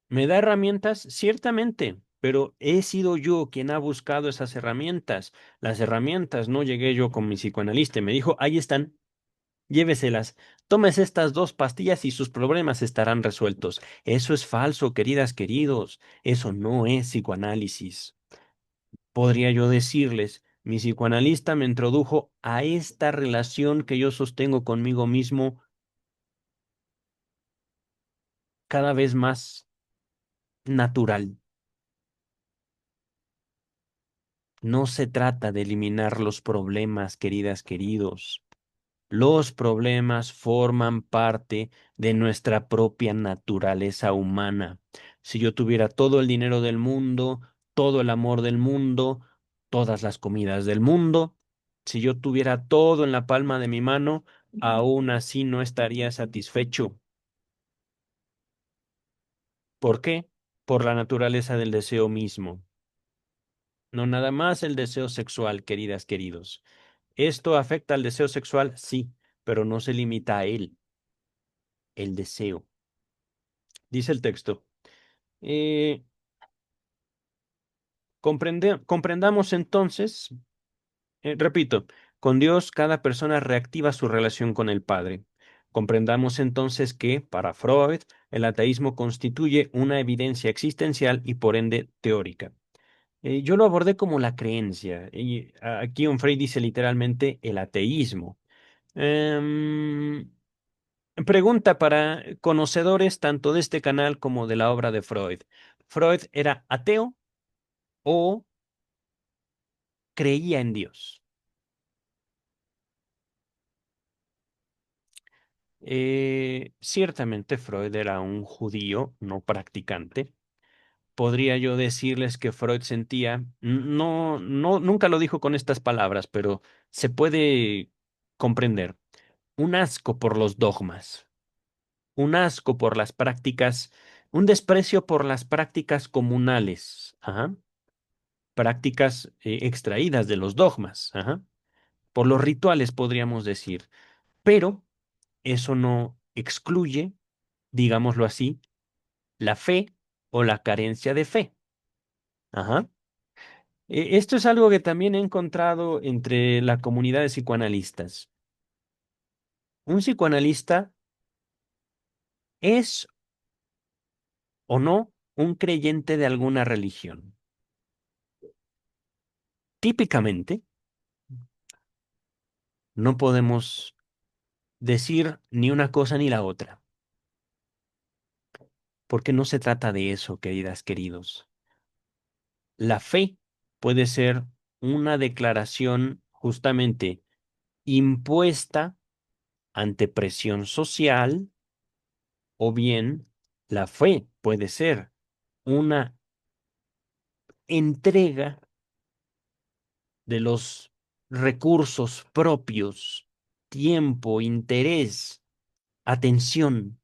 ¿Me da herramientas? Ciertamente, pero he sido yo quien ha buscado esas herramientas. Las herramientas no llegué yo con mi psicoanalista y me dijo, ahí están, lléveselas, tomes estas dos pastillas y sus problemas estarán resueltos. Eso es falso, queridas, queridos. Eso no es psicoanálisis. Podría yo decirles, mi psicoanalista me introdujo a esta relación que yo sostengo conmigo mismo cada vez más natural. No se trata de eliminar los problemas, queridas, queridos. Los problemas forman parte de nuestra propia naturaleza humana. Si yo tuviera todo el dinero del mundo, todo el amor del mundo, todas las comidas del mundo, si yo tuviera todo en la palma de mi mano, aún así no estaría satisfecho. ¿Por qué? Por la naturaleza del deseo mismo. No nada más el deseo sexual, queridas, queridos. ¿Esto afecta al deseo sexual? Sí, pero no se limita a él, el deseo. Dice el texto. eh, comprendamos entonces, repito, con Dios cada persona reactiva su relación con el Padre. Comprendamos entonces que, para Freud, el ateísmo constituye una evidencia existencial y por ende teórica. Yo lo abordé como la creencia, y aquí Onfray dice literalmente el ateísmo. Em, Pregunta para conocedores tanto de este canal como de la obra de Freud. ¿Freud era ateo o creía en Dios? Ciertamente Freud era un judío no practicante. Podría yo decirles que Freud sentía, no, no, nunca lo dijo con estas palabras, pero se puede comprender, un asco por los dogmas, un asco por las prácticas, un desprecio por las prácticas comunales, ajá, prácticas extraídas de los dogmas, ajá, por los rituales podríamos decir, pero eso no excluye, digámoslo así, la fe o la carencia de fe. Ajá. Esto es algo que también he encontrado entre la comunidad de psicoanalistas. Un psicoanalista es o no un creyente de alguna religión. Típicamente, no podemos decir ni una cosa ni la otra, porque no se trata de eso, queridas, queridos. La fe puede ser una declaración justamente impuesta ante presión social, o bien la fe puede ser una entrega de los recursos propios, tiempo, interés, atención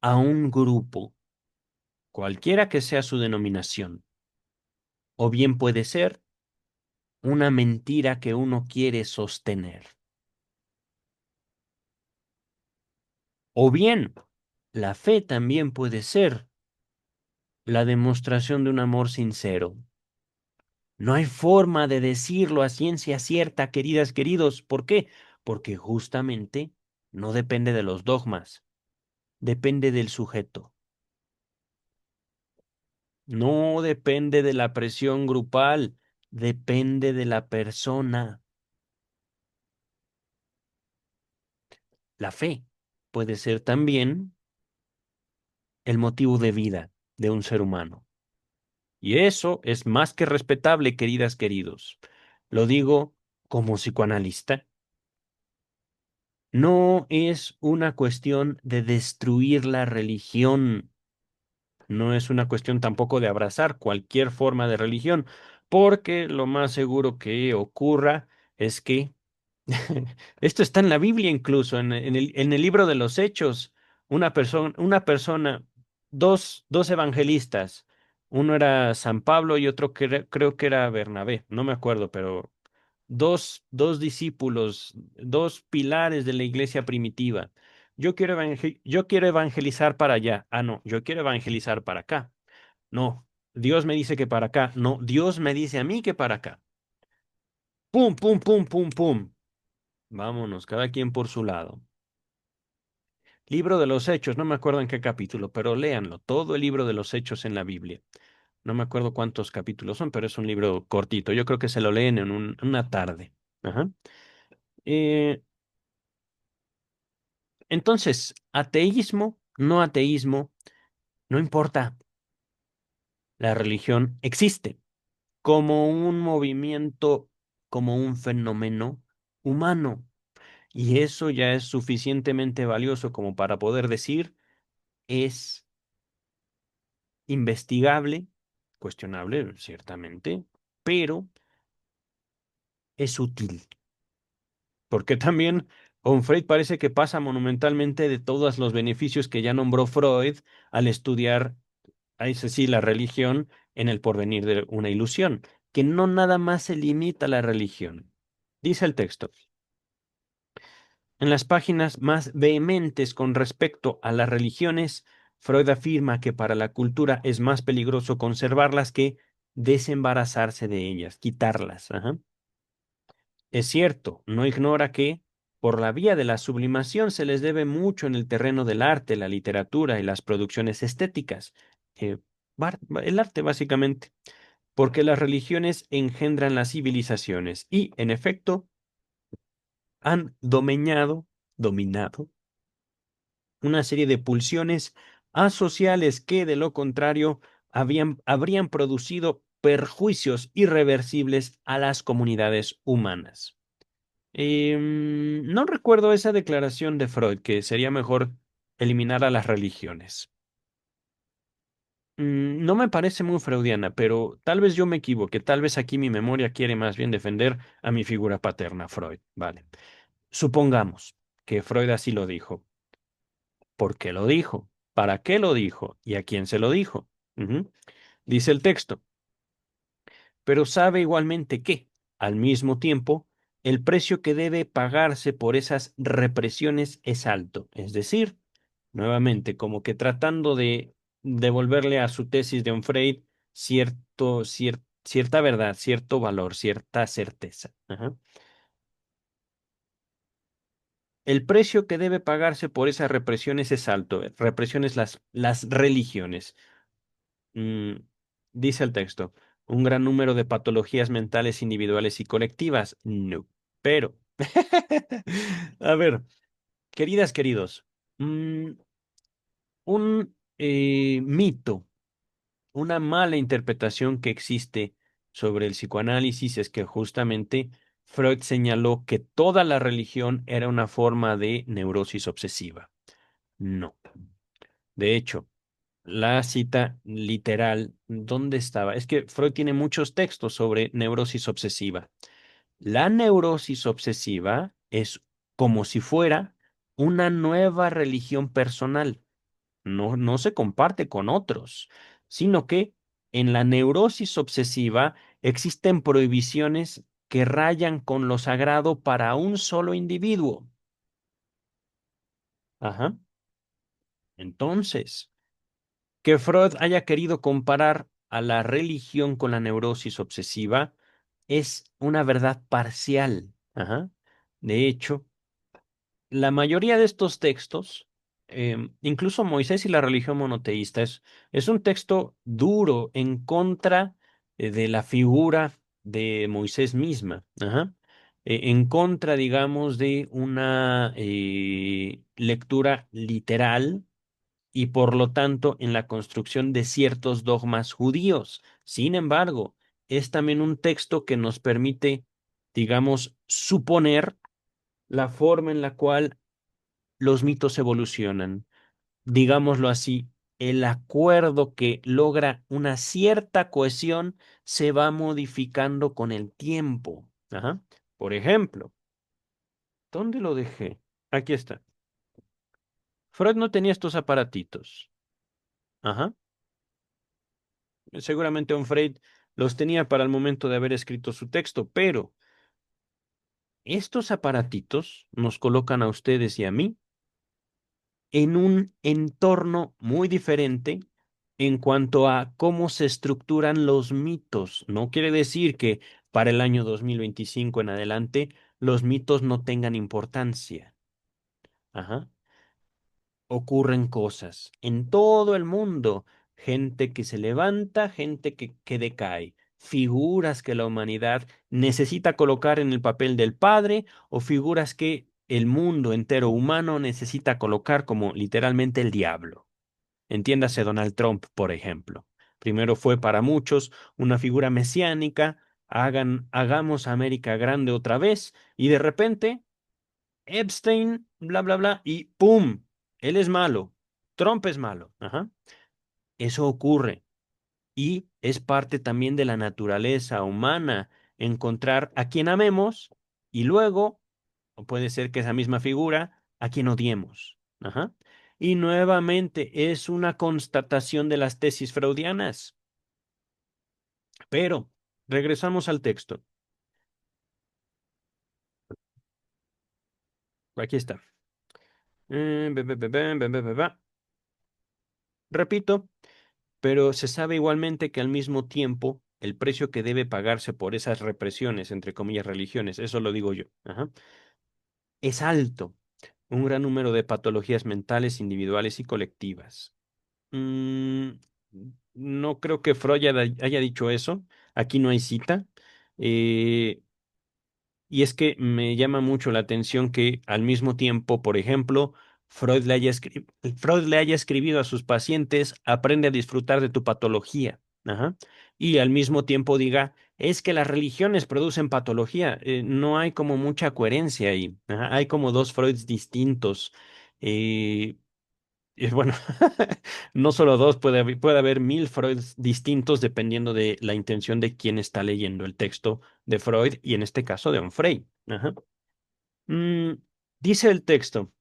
a un grupo, cualquiera que sea su denominación, o bien puede ser una mentira que uno quiere sostener, o bien la fe también puede ser la demostración de un amor sincero. No hay forma de decirlo a ciencia cierta, queridas, queridos. ¿Por qué? Porque justamente no depende de los dogmas, depende del sujeto. No depende de la presión grupal, depende de la persona. La fe puede ser también el motivo de vida de un ser humano. Y eso es más que respetable, queridas, queridos. Lo digo como psicoanalista. No es una cuestión de destruir la religión, no es una cuestión tampoco de abrazar cualquier forma de religión, porque lo más seguro que ocurra es que esto está en la Biblia incluso, en el libro de los Hechos, una persona, dos evangelistas, uno era San Pablo y otro creo que era Bernabé, no me acuerdo, pero dos discípulos, dos pilares de la iglesia primitiva. Yo quiero evangelizar para allá. Ah, no, yo quiero evangelizar para acá. No, Dios me dice que para acá. No, Dios me dice a mí que para acá. Pum, pum, pum, pum, pum. Vámonos, cada quien por su lado. Libro de los Hechos, no me acuerdo en qué capítulo, pero léanlo, todo el libro de los Hechos en la Biblia. No me acuerdo cuántos capítulos son, pero es un libro cortito. Yo creo que se lo leen en una tarde. Ajá. Eh, entonces, ateísmo, no ateísmo, no importa. La religión existe como un movimiento, como un fenómeno humano. Y eso ya es suficientemente valioso como para poder decir es investigable, cuestionable, ciertamente, pero es útil. Porque también Onfray parece que pasa monumentalmente de todos los beneficios que ya nombró Freud al estudiar, a ese sí, la religión en el porvenir de una ilusión, que no nada más se limita a la religión. Dice el texto. En las páginas más vehementes con respecto a las religiones, Freud afirma que para la cultura es más peligroso conservarlas que desembarazarse de ellas, quitarlas. Ajá. Es cierto, no ignora que, por la vía de la sublimación, se les debe mucho en el terreno del arte, la literatura y las producciones estéticas. Eh, el arte, básicamente, porque las religiones engendran las civilizaciones y, en efecto, han dominado una serie de pulsiones asociales que, de lo contrario, habrían producido perjuicios irreversibles a las comunidades humanas. No recuerdo esa declaración de Freud, que sería mejor eliminar a las religiones. No me parece muy freudiana, pero tal vez yo me equivoque, tal vez aquí mi memoria quiere más bien defender a mi figura paterna, Freud. Vale. Supongamos que Freud así lo dijo. ¿Por qué lo dijo? ¿Para qué lo dijo? ¿Y a quién se lo dijo? Ujú. Dice el texto, pero sabe igualmente que, al mismo tiempo, el precio que debe pagarse por esas represiones es alto. Es decir, nuevamente, como que tratando de devolverle a su tesis de Onfray cierta verdad, cierto valor, cierta certeza. Ajá. El precio que debe pagarse por esas represiones es alto. Represiones las religiones. Mm, dice el texto, un gran número de patologías mentales individuales y colectivas. No. Pero, a ver, queridas, queridos, mm, un mito, una mala interpretación que existe sobre el psicoanálisis es que justamente Freud señaló que toda la religión era una forma de neurosis obsesiva. No. De hecho, la cita literal, ¿dónde estaba? Es que Freud tiene muchos textos sobre neurosis obsesiva. La neurosis obsesiva es como si fuera una nueva religión personal. No se comparte con otros, sino que en la neurosis obsesiva existen prohibiciones que rayan con lo sagrado para un solo individuo. Ajá. Entonces, que Freud haya querido comparar a la religión con la neurosis obsesiva es una verdad parcial. Ajá. De hecho, la mayoría de estos textos, incluso Moisés y la religión monoteísta, es un texto duro en contra de la figura de Moisés misma. Ajá. En contra, digamos, de una lectura literal y por lo tanto en la construcción de ciertos dogmas judíos. Sin embargo, es también un texto que nos permite, digamos, suponer la forma en la cual los mitos evolucionan. Digámoslo así, el acuerdo que logra una cierta cohesión se va modificando con el tiempo. Ajá. Por ejemplo, ¿dónde lo dejé? Aquí está. Freud no tenía estos aparatitos. Ajá. Seguramente Onfray los tenía para el momento de haber escrito su texto, pero estos aparatitos nos colocan a ustedes y a mí en un entorno muy diferente en cuanto a cómo se estructuran los mitos. No quiere decir que para el año 2025 en adelante los mitos no tengan importancia. Ajá. Ocurren cosas en todo el mundo. Gente que se levanta, gente que decae. Figuras que la humanidad necesita colocar en el papel del padre o figuras que el mundo entero humano necesita colocar como literalmente el diablo. Entiéndase Donald Trump, por ejemplo. Primero fue para muchos una figura mesiánica, hagamos América grande otra vez, y de repente Epstein, bla, bla, bla, y ¡pum! Él es malo. Trump es malo. Ajá. Eso ocurre y es parte también de la naturaleza humana encontrar a quien amemos y luego, o puede ser que esa misma figura, a quien odiemos. Ajá. Y nuevamente es una constatación de las tesis freudianas. Pero regresamos al texto. Aquí está. Be. Repito, pero se sabe igualmente que al mismo tiempo el precio que debe pagarse por esas represiones, entre comillas, religiones, eso lo digo yo, ajá, es alto. Un gran número de patologías mentales individuales y colectivas. Mm, no creo que Freud haya dicho eso. Aquí no hay cita. Eh, Y es que me llama mucho la atención que al mismo tiempo, por ejemplo, Freud le haya escribido a sus pacientes, aprende a disfrutar de tu patología. Ajá. Y al mismo tiempo diga, es que las religiones producen patología. No hay como mucha coherencia ahí. Ajá. Hay como dos Freuds distintos. Eh, y bueno, no solo dos, puede haber mil Freuds distintos dependiendo de la intención de quien está leyendo el texto de Freud y en este caso de Onfray. Ajá. Mm, dice el texto,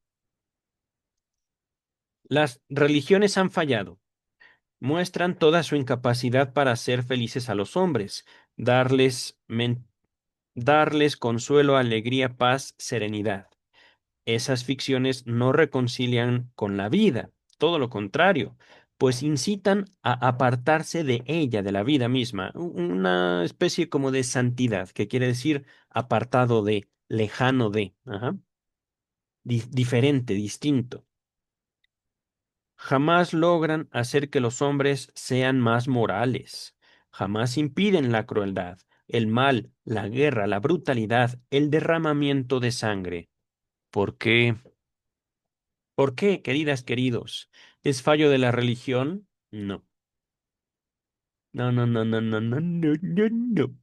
las religiones han fallado, muestran toda su incapacidad para hacer felices a los hombres, darles, darles consuelo, alegría, paz, serenidad. Esas ficciones no reconcilian con la vida, todo lo contrario, pues incitan a apartarse de ella, de la vida misma, una especie como de santidad, que quiere decir apartado de, lejano de, ajá, diferente, distinto. Jamás logran hacer que los hombres sean más morales, jamás impiden la crueldad, el mal, la guerra, la brutalidad, el derramamiento de sangre. ¿Por qué? ¿Por qué, queridas, queridos? ¿Es fallo de la religión? No. No, no, no, no, no, no, no, no, no.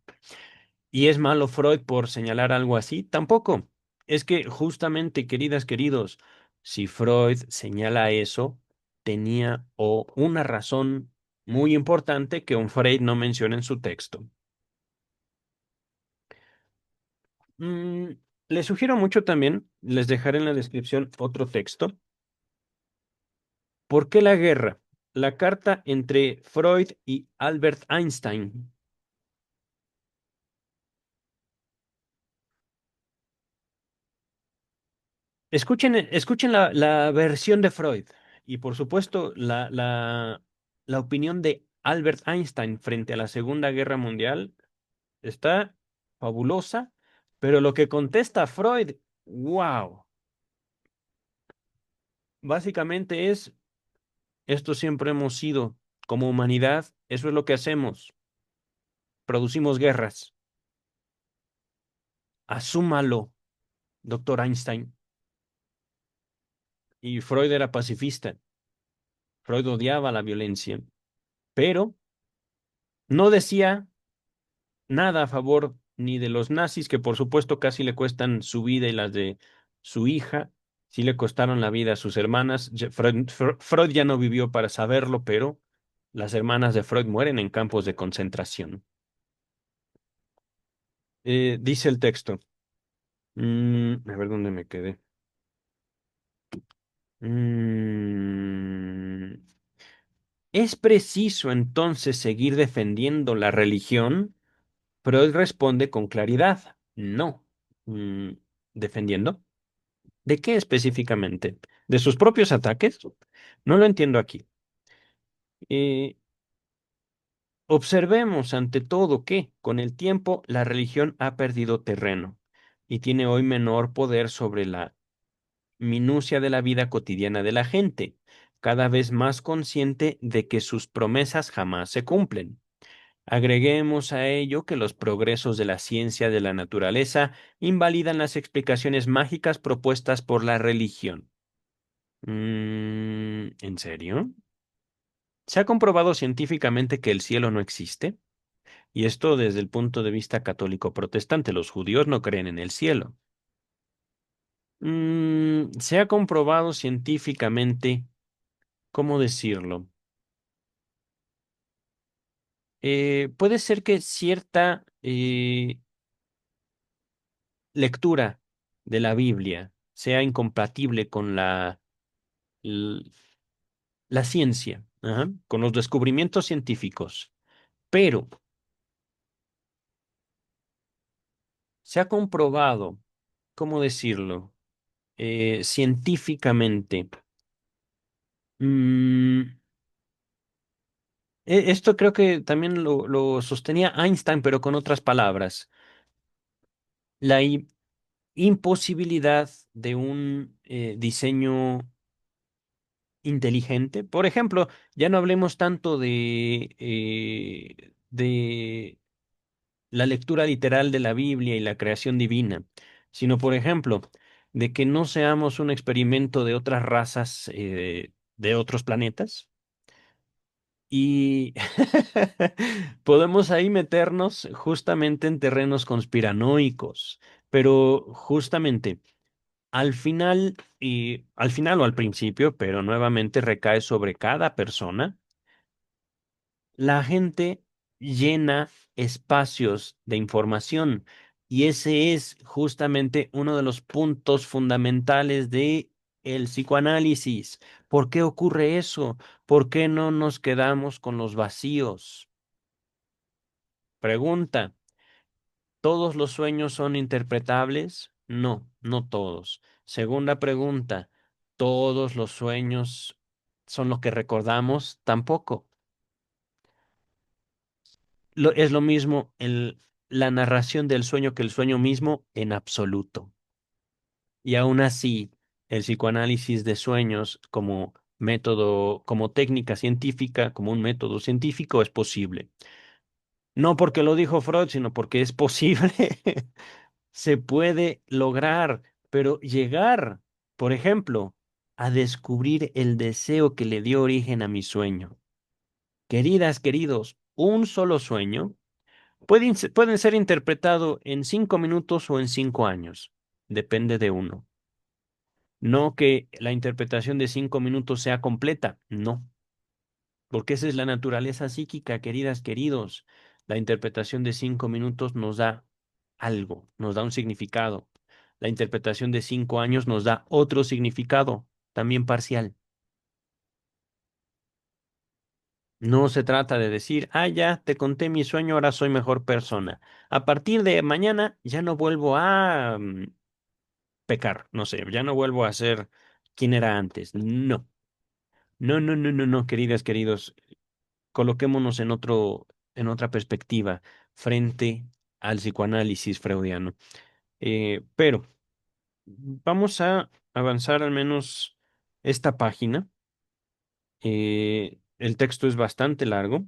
¿Y es malo Freud por señalar algo así? Tampoco. Es que justamente, queridas, queridos, si Freud señala eso, tenía o una razón muy importante que un Freud no menciona en su texto. Mm, les sugiero mucho también, les dejaré en la descripción otro texto. ¿Por qué la guerra? La carta entre Freud y Albert Einstein. Escuchen la versión de Freud y por supuesto la opinión de Albert Einstein frente a la Segunda Guerra Mundial está fabulosa, pero lo que contesta Freud, wow, básicamente es, esto siempre hemos sido, como humanidad, eso es lo que hacemos, producimos guerras. Asúmalo, doctor Einstein. Y Freud era pacifista, Freud odiaba la violencia, pero no decía nada a favor ni de los nazis, que por supuesto casi le cuestan su vida y las de su hija, sí le costaron la vida a sus hermanas. Freud ya no vivió para saberlo, pero las hermanas de Freud mueren en campos de concentración. Dice el texto. A ver dónde me quedé. Mm, ¿Es preciso entonces seguir defendiendo la religión? Freud responde con claridad, no. Mm, ¿Defendiendo? ¿De qué específicamente? ¿De sus propios ataques? No lo entiendo aquí. Eh, observemos ante todo que, con el tiempo, la religión ha perdido terreno y tiene hoy menor poder sobre la minucia de la vida cotidiana de la gente, cada vez más consciente de que sus promesas jamás se cumplen. Agreguemos a ello que los progresos de la ciencia de la naturaleza invalidan las explicaciones mágicas propuestas por la religión. ¿En serio? Se ha comprobado científicamente que el cielo no existe, y esto desde el punto de vista católico protestante. Los judíos no creen en el cielo. Se ha comprobado científicamente. ¿cómo decirlo? Puede ser que cierta lectura de la Biblia sea incompatible con l- la ciencia, ajá, con los descubrimientos científicos, pero se ha comprobado, ¿cómo decirlo? Científicamente. mm, Esto creo que también lo sostenía Einstein, pero con otras palabras. La imposibilidad de un diseño inteligente. Por ejemplo, ya no hablemos tanto de la lectura literal de la Biblia y la creación divina, sino, por ejemplo, de que no seamos un experimento de otras razas de otros planetas. Y podemos ahí meternos justamente en terrenos conspiranoicos, pero justamente al final o al principio, pero nuevamente recae sobre cada persona. La gente llena espacios de información y ese es justamente uno de los puntos fundamentales de el psicoanálisis. ¿Por qué ocurre eso? ¿Por qué no nos quedamos con los vacíos? Pregunta, ¿todos los sueños son interpretables? No, no todos. Segunda pregunta, ¿todos los sueños son lo que recordamos? Tampoco. Es lo mismo la narración del sueño que el sueño mismo en absoluto. Y aún así, el psicoanálisis de sueños como método, como técnica científica, como un método científico es posible. No porque lo dijo Freud, sino porque es posible. Se puede lograr, pero llegar, por ejemplo, a descubrir el deseo que le dio origen a mi sueño. Queridas, queridos, un solo sueño pueden ser interpretado en 5 minutos o en 5 años. Depende de uno. No que la interpretación de 5 minutos sea completa, no, porque esa es la naturaleza psíquica, queridas, queridos. La interpretación de 5 minutos nos da algo, nos da un significado. La interpretación de 5 años nos da otro significado, también parcial. No se trata de decir, ah, ya te conté mi sueño, ahora soy mejor persona. A partir de mañana ya no vuelvo a pecar, no sé, ya no vuelvo a ser quien era antes. No, no, no, no, no, no, queridas, queridos, coloquémonos en otra perspectiva frente al psicoanálisis freudiano. Pero vamos a avanzar al menos esta página. El texto es bastante largo.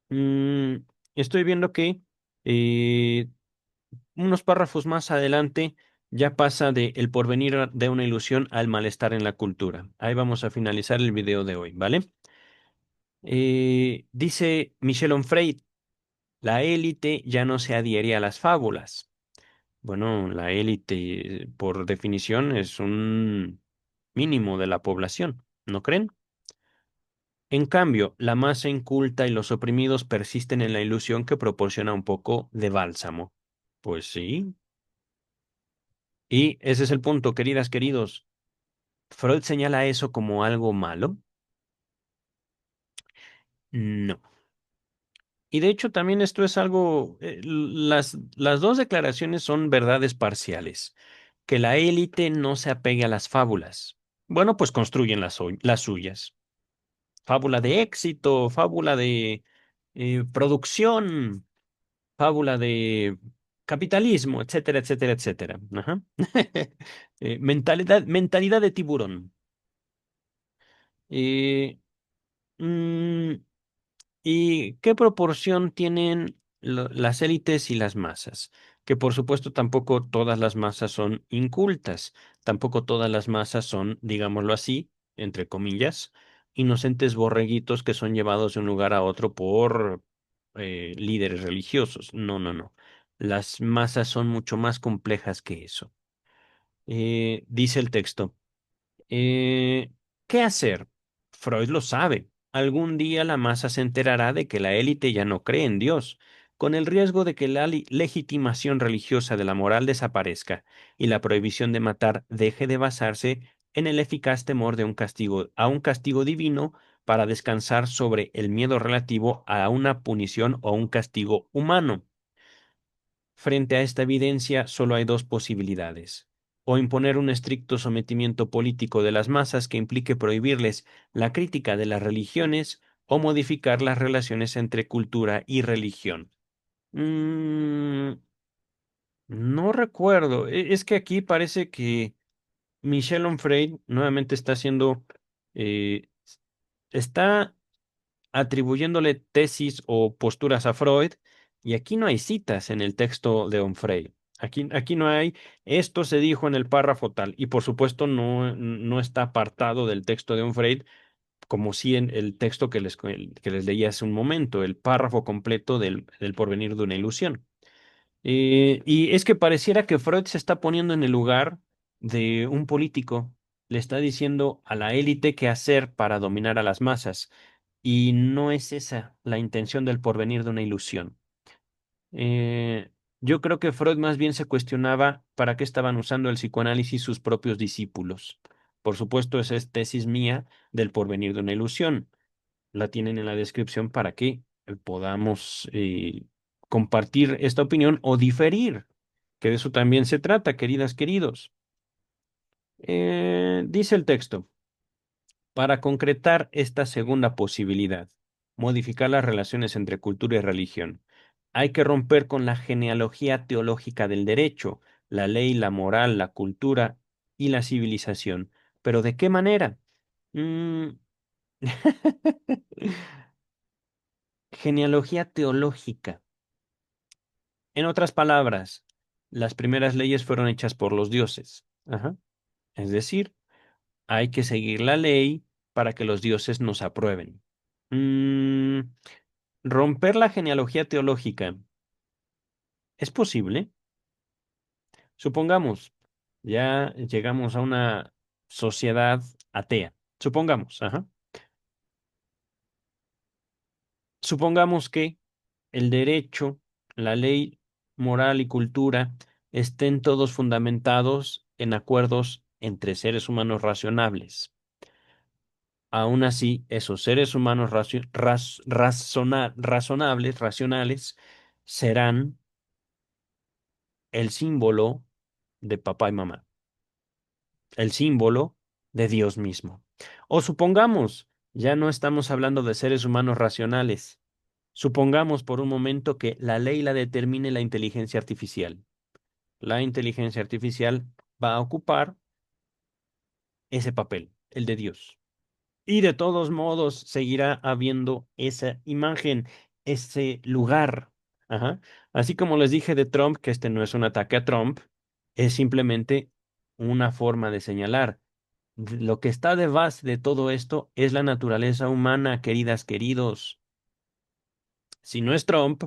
Mm, Estoy viendo que eh, unos párrafos más adelante ya pasa de el porvenir de una ilusión al malestar en la cultura. Ahí vamos a finalizar el video de hoy, ¿vale? Dice Michel Onfray, la élite ya no se adhiere a las fábulas. Bueno, la élite, por definición, es un mínimo de la población, ¿no creen? En cambio, la masa inculta y los oprimidos persisten en la ilusión que proporciona un poco de bálsamo. Pues sí. Y ese es el punto, queridas, queridos. ¿Freud señala eso como algo malo? No. Y de hecho también esto es algo, las dos declaraciones son verdades parciales. Que la élite no se apegue a las fábulas. Bueno, pues construyen las suyas. Fábula de éxito, fábula de producción, fábula de capitalismo, etcétera, etcétera, etcétera. Ajá. Mentalidad de tiburón. Eh, mm, ¿Y qué proporción tienen las élites y las masas? Que por supuesto tampoco todas las masas son incultas, tampoco todas las masas son, digámoslo así, entre comillas, inocentes borreguitos que son llevados de un lugar a otro por líderes religiosos. No, no, no. Las masas son mucho más complejas que eso. Dice el texto. Eh, ¿Qué hacer? Freud lo sabe. Algún día la masa se enterará de que la élite ya no cree en Dios, con el riesgo de que la legitimación religiosa de la moral desaparezca y la prohibición de matar deje de basarse en el eficaz temor de un castigo, a un castigo divino para descansar sobre el miedo relativo a una punición o un castigo humano. Frente a esta evidencia, solo hay dos posibilidades: o imponer un estricto sometimiento político de las masas que implique prohibirles la crítica de las religiones, o modificar las relaciones entre cultura y religión. Mm, no recuerdo. Es que aquí parece que Michel Onfray nuevamente está haciendo, eh, está atribuyéndole tesis o posturas a Freud, y aquí no hay citas en el texto de Onfray. Aquí no hay, esto se dijo en el párrafo tal, y por supuesto no está apartado del texto de Onfray, como si en el texto que les leí hace un momento, el párrafo completo del porvenir de una ilusión. Y es que pareciera que Freud se está poniendo en el lugar de un político. Le está diciendo a la élite qué hacer para dominar a las masas. Y no es esa la intención del porvenir de una ilusión. Eh, yo creo que Freud más bien se cuestionaba para qué estaban usando el psicoanálisis sus propios discípulos. Por supuesto, esa es tesis mía del porvenir de una ilusión. La tienen en la descripción para que podamos compartir esta opinión o diferir, que de eso también se trata, queridas, queridos. Dice el texto: para concretar esta segunda posibilidad, modificar las relaciones entre cultura y religión, hay que romper con la genealogía teológica del derecho, la ley, la moral, la cultura y la civilización. ¿Pero de qué manera? Mm, Genealogía teológica. En otras palabras, las primeras leyes fueron hechas por los dioses. Ajá. Es decir, hay que seguir la ley para que los dioses nos aprueben. Mm, Romper la genealogía teológica. ¿Es posible? Supongamos, ya llegamos a una sociedad atea. Supongamos, ajá. Supongamos que el derecho, la ley, moral y cultura estén todos fundamentados en acuerdos entre seres humanos razonables. Aún así, esos seres humanos razonables, racionales, serán el símbolo de papá y mamá, el símbolo de Dios mismo. O supongamos, ya no estamos hablando de seres humanos racionales. Supongamos por un momento que la ley la determine la inteligencia artificial. La inteligencia artificial va a ocupar ese papel, el de Dios. Y de todos modos seguirá habiendo esa imagen, ese lugar. Ajá. Así como les dije de Trump, que este no es un ataque a Trump, es simplemente una forma de señalar. Lo que está de base de todo esto es la naturaleza humana, queridas, queridos. Si no es Trump,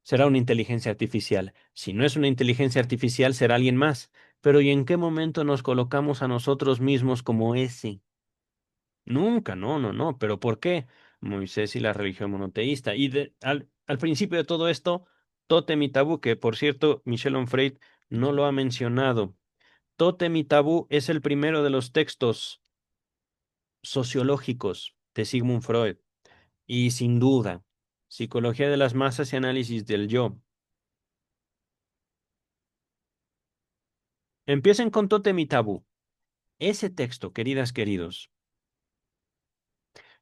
será una inteligencia artificial. Si no es una inteligencia artificial, será alguien más. Pero ¿y en qué momento nos colocamos a nosotros mismos como ese? Nunca, no, no, no. ¿Pero por qué? Moisés y la religión monoteísta. Y al principio de todo esto, Tótem y Tabú, que por cierto, Michel Onfray no lo ha mencionado. Tótem y Tabú es el primero de los textos sociológicos de Sigmund Freud. Y sin duda, Psicología de las masas y análisis del yo. Empiecen con Tótem y Tabú. Ese texto, queridas, queridos,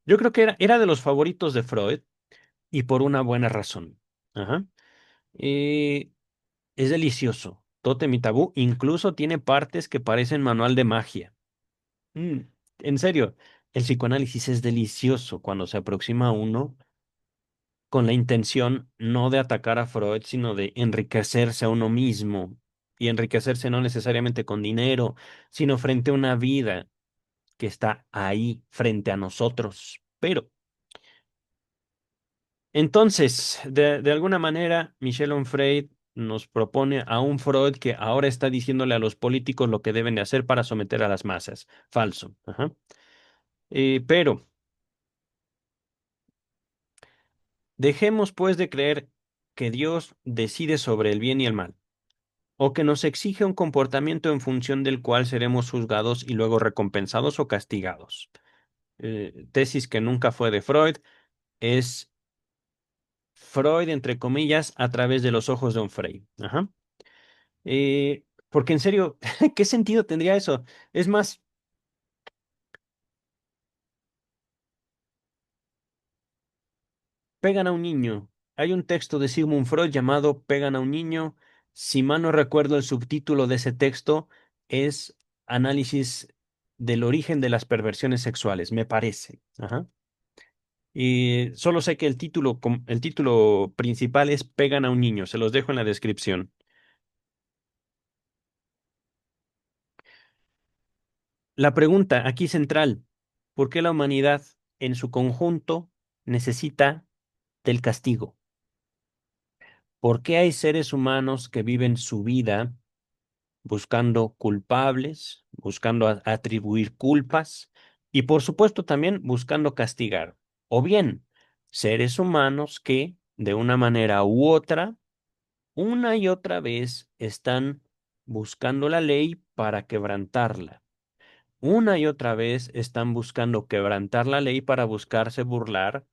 yo creo que era de los favoritos de Freud, y por una buena razón. Ajá. Eh, es delicioso. Tótem y Tabú incluso tiene partes que parecen manual de magia. Mm, en serio, el psicoanálisis es delicioso cuando se aproxima a uno con la intención no de atacar a Freud, sino de enriquecerse a uno mismo. Y enriquecerse no necesariamente con dinero, sino frente a una vida que está ahí frente a nosotros. Pero entonces, de alguna manera, Michel Onfray nos propone a un Freud que ahora está diciéndole a los políticos lo que deben de hacer para someter a las masas. Falso. Ajá. Pero dejemos pues de creer que Dios decide sobre el bien y el mal, o que nos exige un comportamiento en función del cual seremos juzgados y luego recompensados o castigados. Tesis que nunca fue de Freud, es Freud, entre comillas, a través de los ojos de un Frey. Ajá. Porque en serio, ¿qué sentido tendría eso? Es más, pegan a un niño. Hay un texto de Sigmund Freud llamado Pegan a un niño. Si mal no recuerdo, el subtítulo de ese texto es Análisis del origen de las perversiones sexuales, me parece. Ajá. Y solo sé que el título principal es Pegan a un niño. Se los dejo en la descripción. La pregunta aquí central, ¿por qué la humanidad en su conjunto necesita del castigo? ¿Por qué hay seres humanos que viven su vida buscando culpables, buscando atribuir culpas y por supuesto también buscando castigar? O bien, seres humanos que de una manera u otra, una y otra vez están buscando la ley para quebrantarla. Una y otra vez están buscando quebrantar la ley para buscarse burlar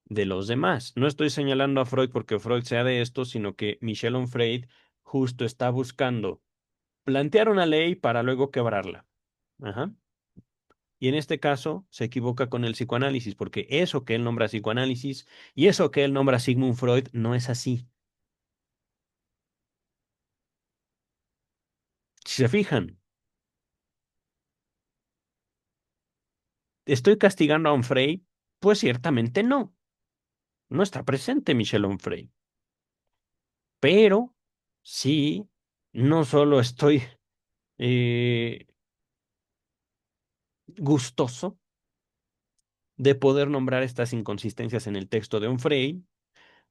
de los demás. No estoy señalando a Freud porque Freud sea de esto, sino que Michel Onfray justo está buscando plantear una ley para luego quebrarla. Ajá. Y en este caso se equivoca con el psicoanálisis, porque eso que él nombra psicoanálisis y eso que él nombra Sigmund Freud no es así. Si se fijan, ¿estoy castigando a Onfray? Pues ciertamente no. No está presente Michel Onfray. Pero sí, no solo estoy eh, gustoso de poder nombrar estas inconsistencias en el texto de Onfray,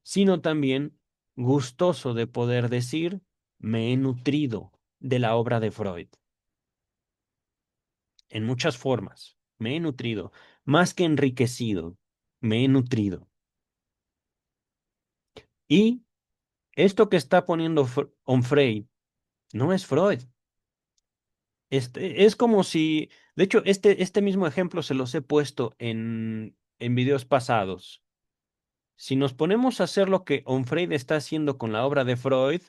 sino también gustoso de poder decir, me he nutrido de la obra de Freud, en muchas formas, me he nutrido, más que enriquecido, me he nutrido. Y esto que está poniendo Onfray no es Freud. Es como si, de hecho, este mismo ejemplo se los he puesto en videos pasados. Si nos ponemos a hacer lo que Onfray está haciendo con la obra de Freud,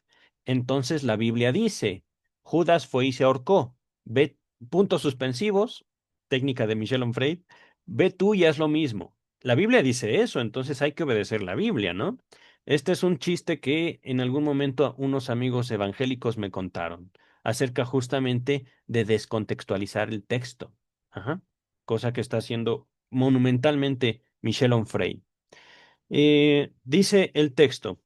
entonces la Biblia dice, Judas fue y se ahorcó. Ve, puntos suspensivos, técnica de Michel Onfray, ve tú y haz lo mismo. La Biblia dice eso, entonces hay que obedecer la Biblia, ¿no? Este es un chiste que en algún momento unos amigos evangélicos me contaron, acerca justamente de descontextualizar el texto. Ajá. Cosa que está haciendo monumentalmente Michel Onfray. Dice el texto,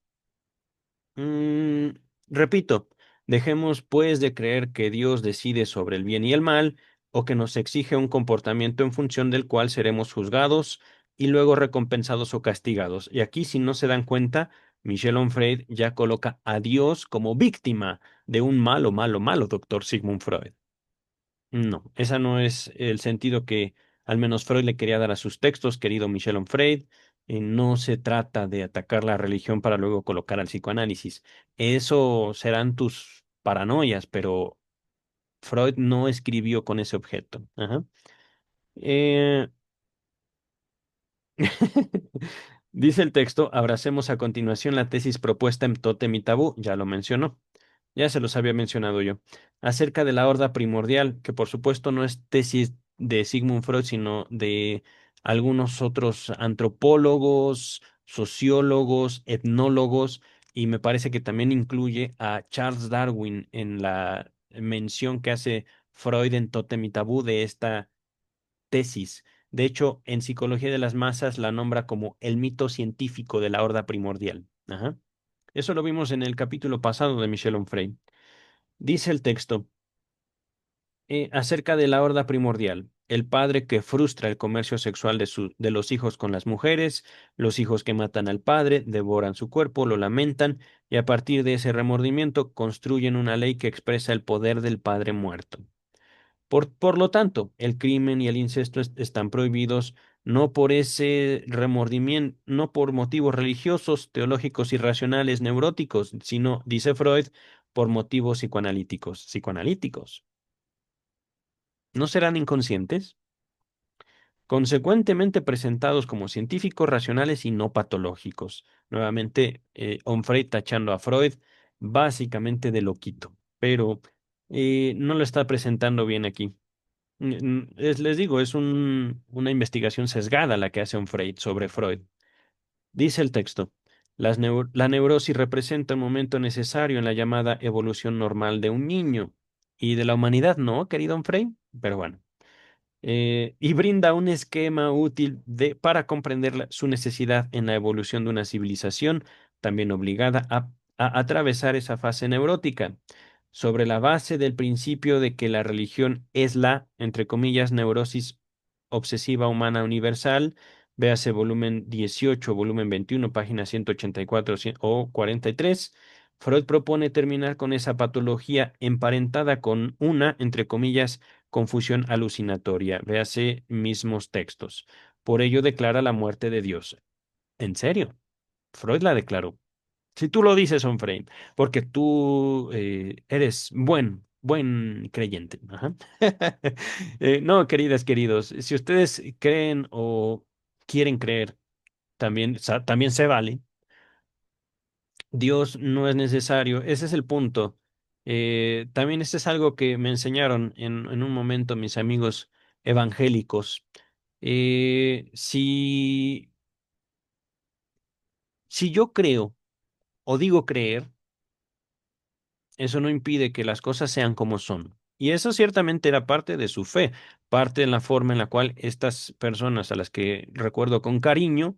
mm, repito, dejemos pues de creer que Dios decide sobre el bien y el mal, o que nos exige un comportamiento en función del cual seremos juzgados y luego recompensados o castigados. Y aquí, si no se dan cuenta, Michel Onfray ya coloca a Dios como víctima de un malo, malo, malo doctor Sigmund Freud. No, ese no es el sentido que al menos Freud le quería dar a sus textos, querido Michel Onfray. No se trata de atacar la religión para luego colocar al psicoanálisis. Eso serán tus paranoias, pero Freud no escribió con ese objeto. Ajá. Eh, Dice el texto, abracemos a continuación la tesis propuesta en Tótem y Tabú, ya lo mencionó, ya se los había mencionado yo, acerca de la horda primordial, que por supuesto no es tesis de Sigmund Freud, sino de algunos otros antropólogos, sociólogos, etnólogos, y me parece que también incluye a Charles Darwin en la mención que hace Freud en Tótem y Tabú de esta tesis. De hecho, en Psicología de las Masas la nombra como el mito científico de la horda primordial. Ajá. Eso lo vimos en el capítulo pasado de Michel Onfray. Dice el texto acerca de la horda primordial. el padre que frustra el comercio sexual de los hijos con las mujeres, los hijos que matan al padre, devoran su cuerpo, lo lamentan y a partir de ese remordimiento construyen una ley que expresa el poder del padre muerto. Por lo tanto, el crimen y el incesto están prohibidos no por ese remordimiento, no por motivos religiosos, teológicos, irracionales, neuróticos, sino, dice Freud, por motivos psicoanalíticos. ¿Psicoanalíticos? ¿No serán inconscientes? Consecuentemente presentados como científicos racionales y no patológicos. Nuevamente, Onfray tachando a Freud básicamente de loquito, pero no lo está presentando bien aquí. Les digo, es una investigación sesgada la que hace Onfray sobre Freud. Dice el texto, la neurosis representa un momento necesario en la llamada evolución normal de un niño y de la humanidad, ¿no, querido Onfray? Pero bueno y brinda un esquema útil para comprender su necesidad en la evolución de una civilización, también obligada a atravesar esa fase neurótica, sobre la base del principio de que la religión es la, entre comillas, neurosis obsesiva humana universal. Véase volumen 18, volumen 21, página 184 o 43. Freud propone terminar con esa patología emparentada con una, entre comillas, confusión alucinatoria. Véase mismos textos. Por ello declara la muerte de Dios. ¿En serio? Freud la declaró. Si tú lo dices, son frame, porque tú eres buen creyente. Ajá. No, queridas, queridos, si ustedes creen o quieren creer, también, también se vale. Dios no es necesario. Ese es el punto. También este es algo que me enseñaron en un momento mis amigos evangélicos. Si yo creo o digo creer, eso no impide que las cosas sean como son. Y eso ciertamente era parte de su fe, parte de la forma en la cual estas personas a las que recuerdo con cariño,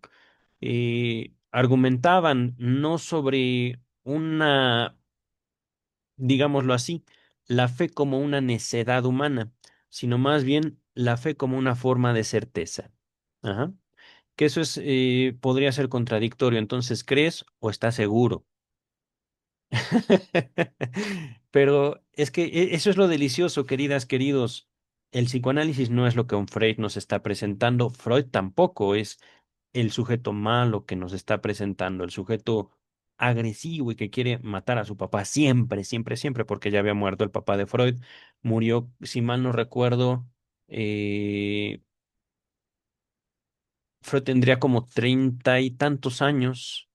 argumentaban no sobre una digámoslo así, la fe como una necedad humana, sino más bien la fe como una forma de certeza. Ajá. Que eso es, podría ser contradictorio. Entonces, ¿crees o estás seguro? Pero es que eso es lo delicioso, queridas, queridos. El psicoanálisis no es lo que un Freud nos está presentando. Freud tampoco es el sujeto malo que nos está presentando, el sujeto agresivo y que quiere matar a su papá siempre, siempre, siempre, porque ya había muerto el papá de Freud. Murió, si mal no recuerdo, eh, Freud tendría como 30 y tantos años.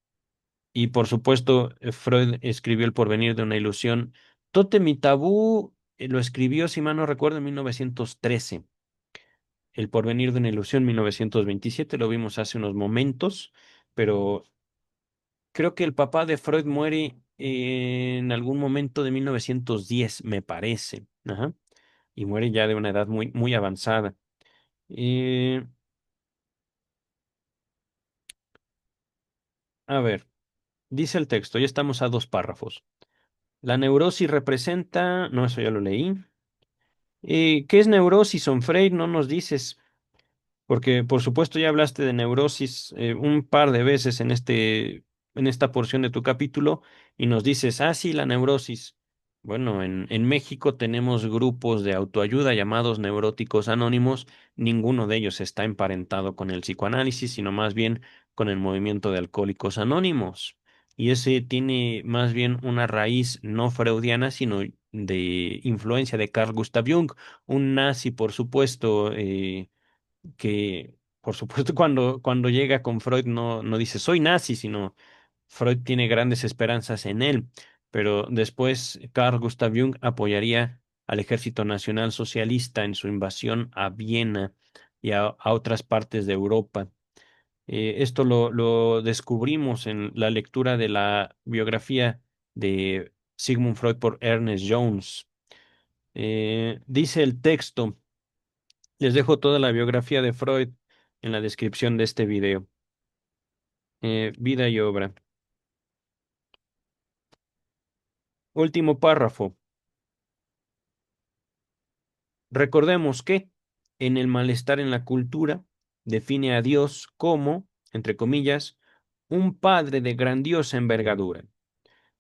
Y por supuesto, Freud escribió El porvenir de una ilusión. Tótem y Tabú lo escribió, si mal no recuerdo, en 1913. El porvenir de una ilusión, 1927, lo vimos hace unos momentos, pero creo que el papá de Freud muere en algún momento de 1910, me parece. Ajá. Y muere ya de una edad muy, muy avanzada. Eh, a ver, dice el texto, ya estamos a 2 párrafos. La neurosis representa, no, eso ya lo leí. ¿Qué es neurosis, Onfray? No nos dices, porque por supuesto ya hablaste de neurosis un par de veces en esta porción de tu capítulo y nos dices, ah, sí, la neurosis. Bueno, en México tenemos grupos de autoayuda llamados neuróticos anónimos. Ninguno de ellos está emparentado con el psicoanálisis, sino más bien con el movimiento de alcohólicos anónimos. Y ese tiene más bien una raíz no freudiana, sino de influencia de Carl Gustav Jung, un nazi, por supuesto, que por supuesto cuando llega con Freud no dice soy nazi, sino Freud tiene grandes esperanzas en él, pero después Carl Gustav Jung apoyaría al Ejército Nacional Socialista en su invasión a Viena y a otras partes de Europa. Esto lo descubrimos en la lectura de la biografía de Sigmund Freud por Ernest Jones. Dice el texto, les dejo toda la biografía de Freud en la descripción de este video. Vida y obra. Último párrafo. Recordemos que en el malestar en la cultura, define a Dios como, entre comillas, un padre de grandiosa envergadura.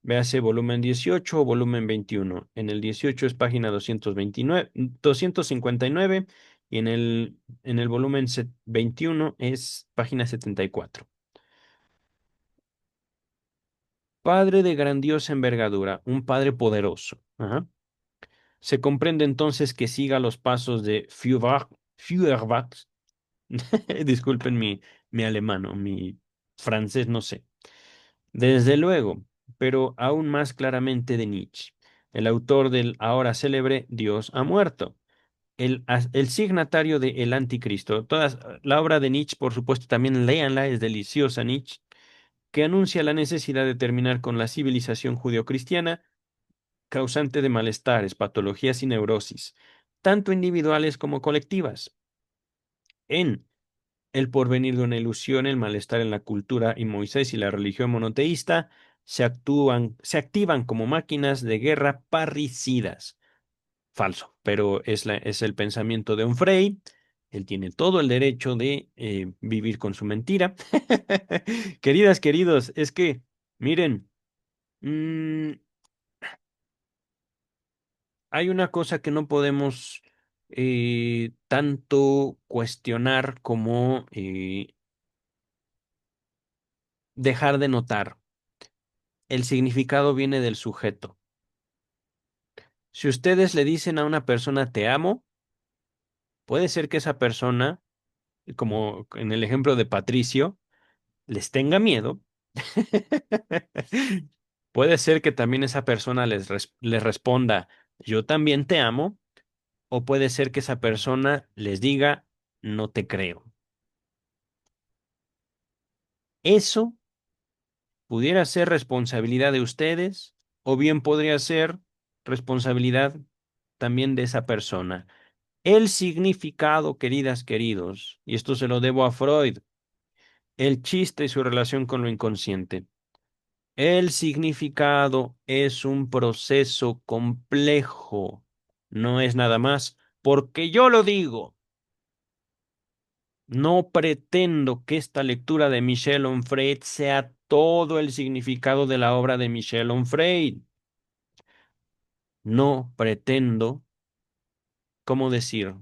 Véase volumen 18 o volumen 21. En el 18 es página 229, 259 y en el volumen 21 es página 74. Padre de grandiosa envergadura, un padre poderoso. Ajá. Se comprende entonces que siga los pasos de Feuerbach. Disculpen mi alemán o mi francés, no sé. Desde luego, pero aún más claramente de Nietzsche, el autor del ahora célebre Dios ha muerto, el signatario de El Anticristo. La obra de Nietzsche, por supuesto, también léanla, es deliciosa Nietzsche, que anuncia la necesidad de terminar con la civilización judeocristiana, causante de malestares, patologías y neurosis, tanto individuales como colectivas. En El porvenir de una ilusión, el malestar en la cultura y Moisés y la religión monoteísta se activan como máquinas de guerra parricidas. Falso, pero es el pensamiento de Onfray. Él tiene todo el derecho de vivir con su mentira. Queridas, queridos, es que, miren, mm, hay una cosa que no podemos tanto cuestionar como dejar de notar. El significado viene del sujeto. Si ustedes le dicen a una persona te amo, puede ser que esa persona, como en el ejemplo de Patricio, les tenga miedo. Puede ser que también esa persona les responda yo también te amo, o puede ser que esa persona les diga no te creo. Eso pudiera ser responsabilidad de ustedes, o bien podría ser responsabilidad también de esa persona. El significado, queridas, queridos, y esto se lo debo a Freud, el chiste y su relación con lo inconsciente. El significado es un proceso complejo, no es nada más porque yo lo digo. No pretendo que esta lectura de Michel Onfray sea todo el significado de la obra de Michel Onfray. No pretendo, ¿cómo decir?,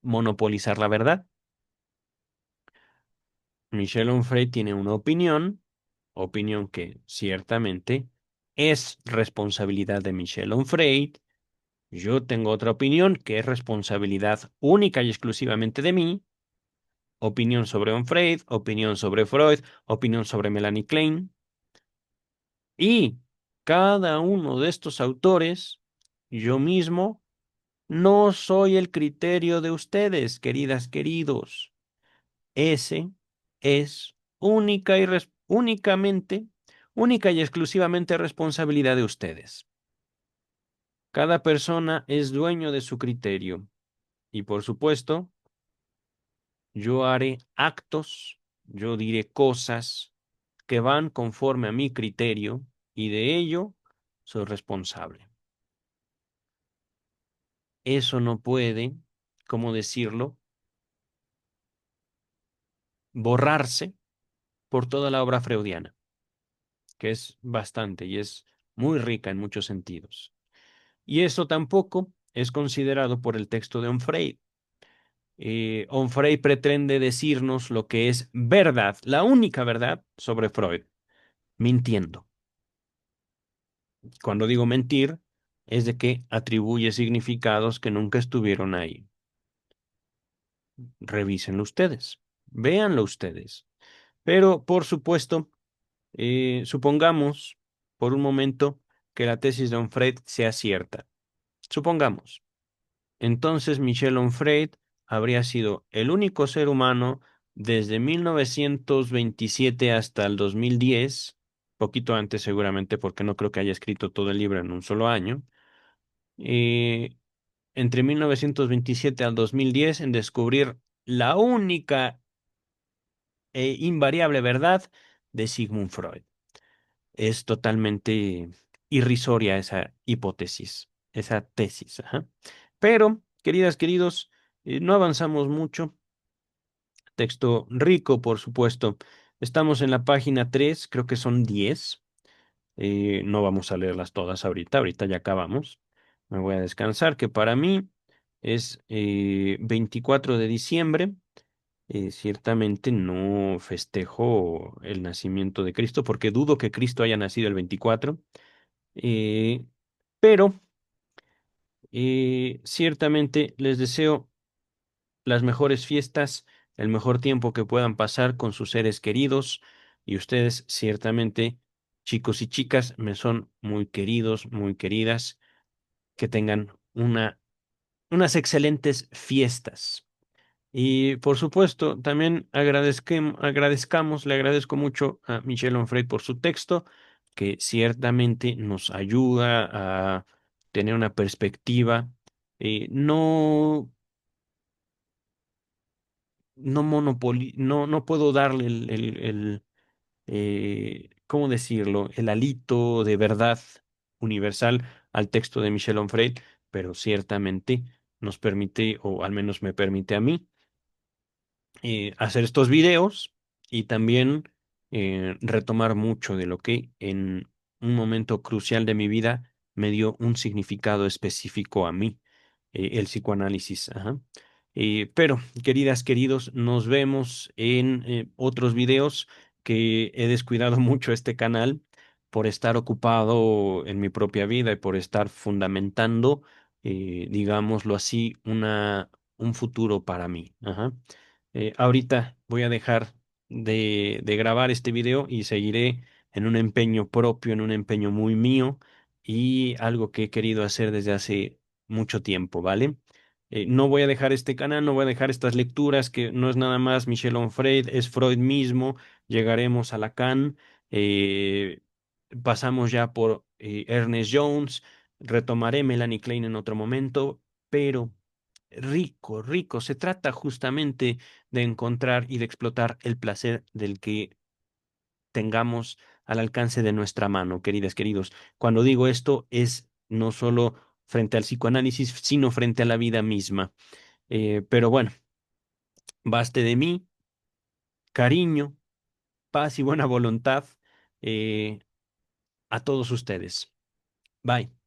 monopolizar la verdad. Michel Onfray tiene una opinión que ciertamente es responsabilidad de Michel Onfray. Yo tengo otra opinión que es responsabilidad única y exclusivamente de mí. Opinión sobre Onfray, opinión sobre Freud, opinión sobre Melanie Klein. Y cada uno de estos autores, yo mismo, no soy el criterio de ustedes, queridas, queridos. Ese es única y exclusivamente responsabilidad de ustedes. Cada persona es dueño de su criterio y por supuesto, yo haré actos, yo diré cosas que van conforme a mi criterio y de ello soy responsable. Eso no puede, ¿cómo decirlo?, borrarse por toda la obra freudiana, que es bastante y es muy rica en muchos sentidos. Y eso tampoco es considerado por el texto de Onfray. Onfray pretende decirnos lo que es verdad, la única verdad sobre Freud, mintiendo. Cuando digo mentir, es de que atribuye significados que nunca estuvieron ahí. Revísenlo ustedes, véanlo ustedes. Pero, por supuesto, supongamos por un momento que la tesis de Onfray sea cierta. Supongamos. Entonces Michel Onfray habría sido el único ser humano desde 1927 hasta el 2010, poquito antes seguramente porque no creo que haya escrito todo el libro en un solo año, eh, entre 1927 al 2010 en descubrir la única e invariable verdad de Sigmund Freud. Es totalmente irrisoria esa hipótesis, esa tesis. Ajá. Pero, queridas, queridos, No avanzamos mucho, texto rico, por supuesto. Estamos en la página 3, creo que son 10. No vamos a leerlas todas ahorita, ahorita ya acabamos. Me voy a descansar, que para mí es 24 de diciembre. Ciertamente no festejo el nacimiento de Cristo porque dudo que Cristo haya nacido el 24, eh, pero ciertamente les deseo las mejores fiestas, el mejor tiempo que puedan pasar con sus seres queridos y ustedes ciertamente, chicos y chicas, me son muy queridos, muy queridas, que tengan unas excelentes fiestas. Y por supuesto, también le agradezco mucho a Michel Onfray por su texto, que ciertamente nos ayuda a tener una perspectiva, no, no puedo darle ¿cómo decirlo? El alito de verdad universal al texto de Michel Onfray, pero ciertamente nos permite, o al menos me permite a mí, hacer estos videos y también retomar mucho de lo que en un momento crucial de mi vida me dio un significado específico a mí, el psicoanálisis. Ajá. Pero, queridas, queridos, nos vemos en otros videos que he descuidado mucho este canal por estar ocupado en mi propia vida y por estar fundamentando, digámoslo así, un futuro para mí. Ajá. Ahorita voy a dejar de grabar este video y seguiré en un empeño propio, en un empeño muy mío y algo que he querido hacer desde hace mucho tiempo, ¿vale? No voy a dejar este canal, no voy a dejar estas lecturas que no es nada más Michel Onfray, es Freud mismo, llegaremos a Lacan, eh, pasamos ya por Ernest Jones, retomaré Melanie Klein en otro momento, pero rico, rico. Se trata justamente de encontrar y de explotar el placer del que tengamos al alcance de nuestra mano, queridas, queridos. Cuando digo esto es no solo frente al psicoanálisis, sino frente a la vida misma. Pero bueno, baste de mí, cariño, paz y buena voluntad, eh, a todos ustedes. Bye.